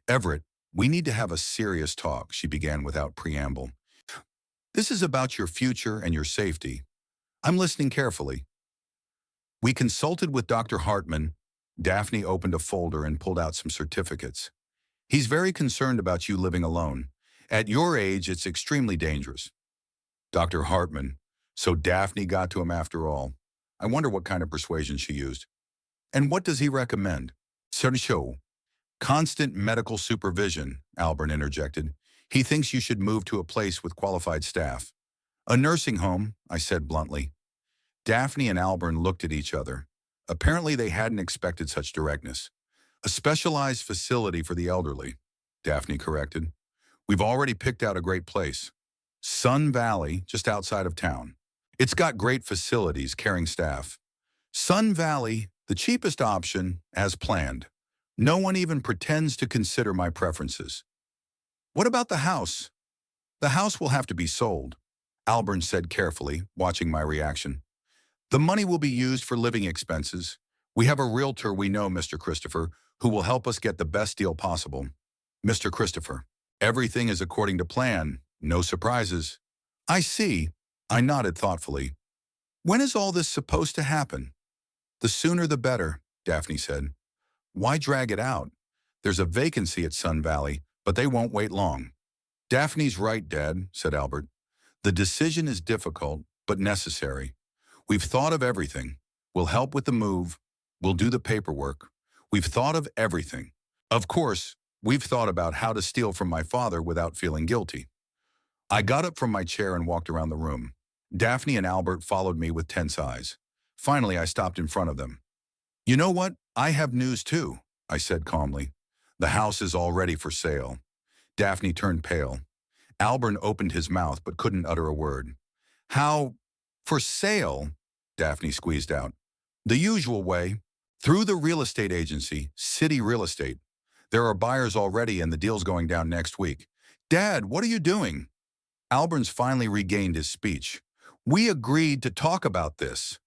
Everett, we need to have a serious talk, she began without preamble. This is about your future and your safety. I'm listening carefully. We consulted with Dr. Hartman. Daphne opened a folder and pulled out some certificates. He's very concerned about you living alone. At your age, it's extremely dangerous. Dr. Hartman. So Daphne got to him after all. I wonder what kind of persuasion she used. And what does he recommend? Sergio. Constant medical supervision, Albert interjected. He thinks you should move to a place with qualified staff. A nursing home, I said bluntly. Daphne and Albert looked at each other. Apparently they hadn't expected such directness. A specialized facility for the elderly, Daphne corrected. We've already picked out a great place. Sun Valley, just outside of town. It's got great facilities, caring staff. Sun Valley, the cheapest option, as planned. No one even pretends to consider my preferences. What about the house? The house will have to be sold, Albert said carefully, watching my reaction. The money will be used for living expenses. We have a realtor we know, Mr. Christopher, who will help us get the best deal possible. Mr. Christopher, everything is according to plan. No surprises. I see. I nodded thoughtfully. When is all this supposed to happen? The sooner the better, Daphne said. Why drag it out? There's a vacancy at Sun Valley, but they won't wait long. Daphne's right, Dad, said Albert. The decision is difficult, but necessary. We've thought of everything. We'll help with the move. We'll do the paperwork. We've thought of everything. Of course, we've thought about how to steal from my father without feeling guilty. I got up from my chair and walked around the room. Daphne and Albert followed me with tense eyes. Finally, I stopped in front of them. You know what? I have news too, I said calmly. The house is already for sale. Daphne turned pale. Albert opened his mouth but couldn't utter a word. How? For sale? Daphne squeezed out. The usual way. Through the real estate agency, City Real Estate. There are buyers already and the deal's going down next week. Dad, what are you doing? Albert's finally regained his speech. We agreed to talk about this.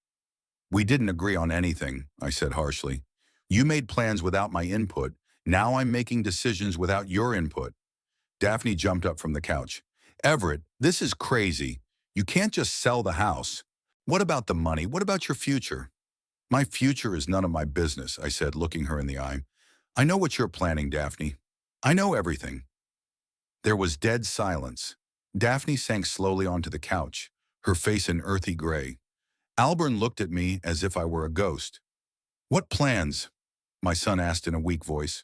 We didn't agree on anything, I said harshly. You made plans without my input. Now I'm making decisions without your input. Daphne jumped up from the couch. Everett, this is crazy. You can't just sell the house. What about the money? What about your future? My future is none of my business, I said, looking her in the eye. I know what you're planning, Daphne. I know everything. There was dead silence. Daphne sank slowly onto the couch, her face an earthy gray. Albert looked at me as if I were a ghost. What plans? My son asked in a weak voice.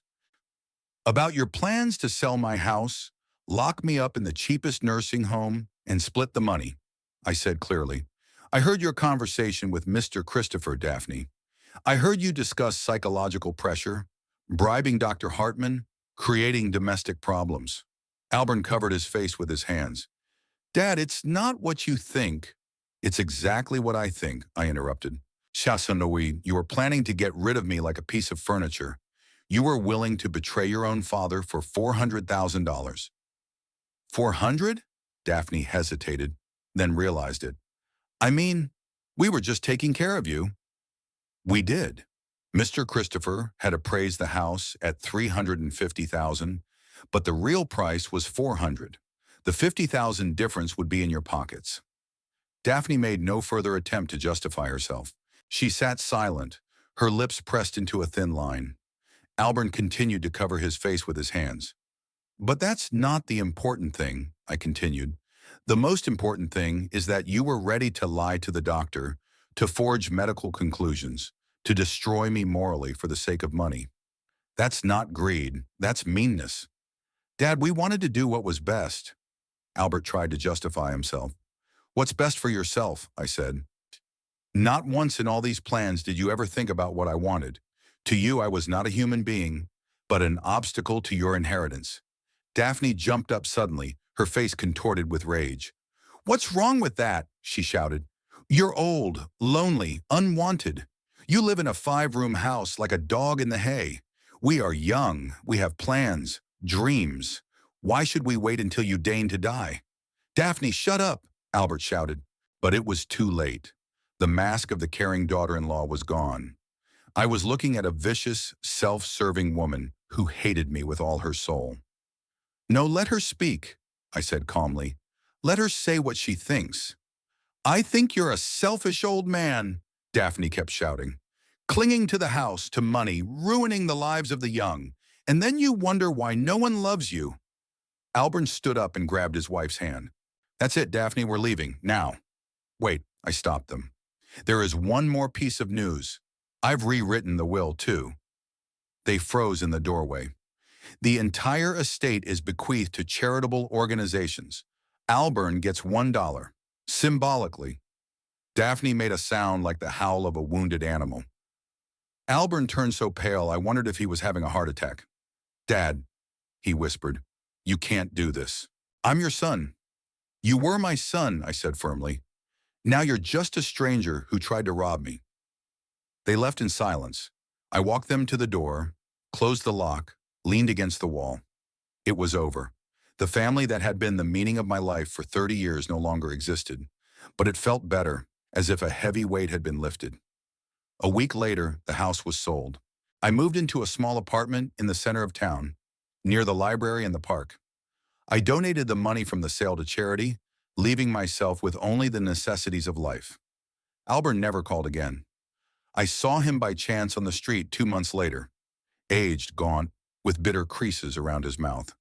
About your plans to sell my house, lock me up in the cheapest nursing home, and split the money, I said clearly. I heard your conversation with Mr. Christopher, Daphne. I heard you discuss psychological pressure, bribing Dr. Hartman, creating domestic problems. Albert covered his face with his hands. Dad, it's not what you think. It's exactly what I think, I interrupted. Chasanoui, you were planning to get rid of me like a piece of furniture. You were willing to betray your own father for $400,000. 400? Daphne hesitated, then realized it. I mean, we were just taking care of you. We did. Mr. Christopher had appraised the house at $350,000, but the real price was $400,000. The $50,000 difference would be in your pockets. Daphne made no further attempt to justify herself. She sat silent, her lips pressed into a thin line. Albert continued to cover his face with his hands. But that's not the important thing, I continued. The most important thing is that you were ready to lie to the doctor, to forge medical conclusions, to destroy me morally for the sake of money. That's not greed, that's meanness. Dad, we wanted to do what was best. Albert tried to justify himself. What's best for yourself, I said. Not once in all these plans did you ever think about what I wanted. To you, I was not a human being, but an obstacle to your inheritance. Daphne jumped up suddenly, her face contorted with rage. What's wrong with that? She shouted. You're old, lonely, unwanted. You live in a 5-room house like a dog in the hay. We are young, we have plans, dreams. Why should we wait until you deign to die? Daphne, shut up, Albert shouted. But it was too late. The mask of the caring daughter-in-law was gone. I was looking at a vicious, self-serving woman who hated me with all her soul. No, let her speak, I said calmly. Let her say what she thinks. I think you're a selfish old man, Daphne kept shouting. Clinging to the house, to money, ruining the lives of the young. And then you wonder why no one loves you. Albert stood up and grabbed his wife's hand. That's it, Daphne, we're leaving, now. Wait, I stopped them. There is one more piece of news. I've rewritten the will, too. They froze in the doorway. The entire estate is bequeathed to charitable organizations. Albert gets $1, symbolically. Daphne made a sound like the howl of a wounded animal. Albert turned so pale I wondered if he was having a heart attack. Dad, he whispered, you can't do this. I'm your son. You were my son, I said firmly. Now you're just a stranger who tried to rob me. They left in silence. I walked them to the door, closed the lock, leaned against the wall. It was over. The family that had been the meaning of my life for 30 years no longer existed, but it felt better, as if a heavy weight had been lifted. A week later, the house was sold. I moved into a small apartment in the center of town, near the library and the park. I donated the money from the sale to charity, leaving myself with only the necessities of life. Albert never called again. I saw him by chance on the street 2 months later, aged, gaunt, with bitter creases around his mouth.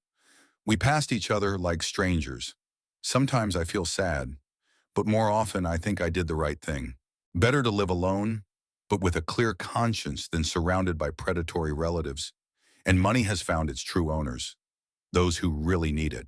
We passed each other like strangers. Sometimes I feel sad, but more often I think I did the right thing. Better to live alone, but with a clear conscience than surrounded by predatory relatives. And money has found its true owners, those who really need it.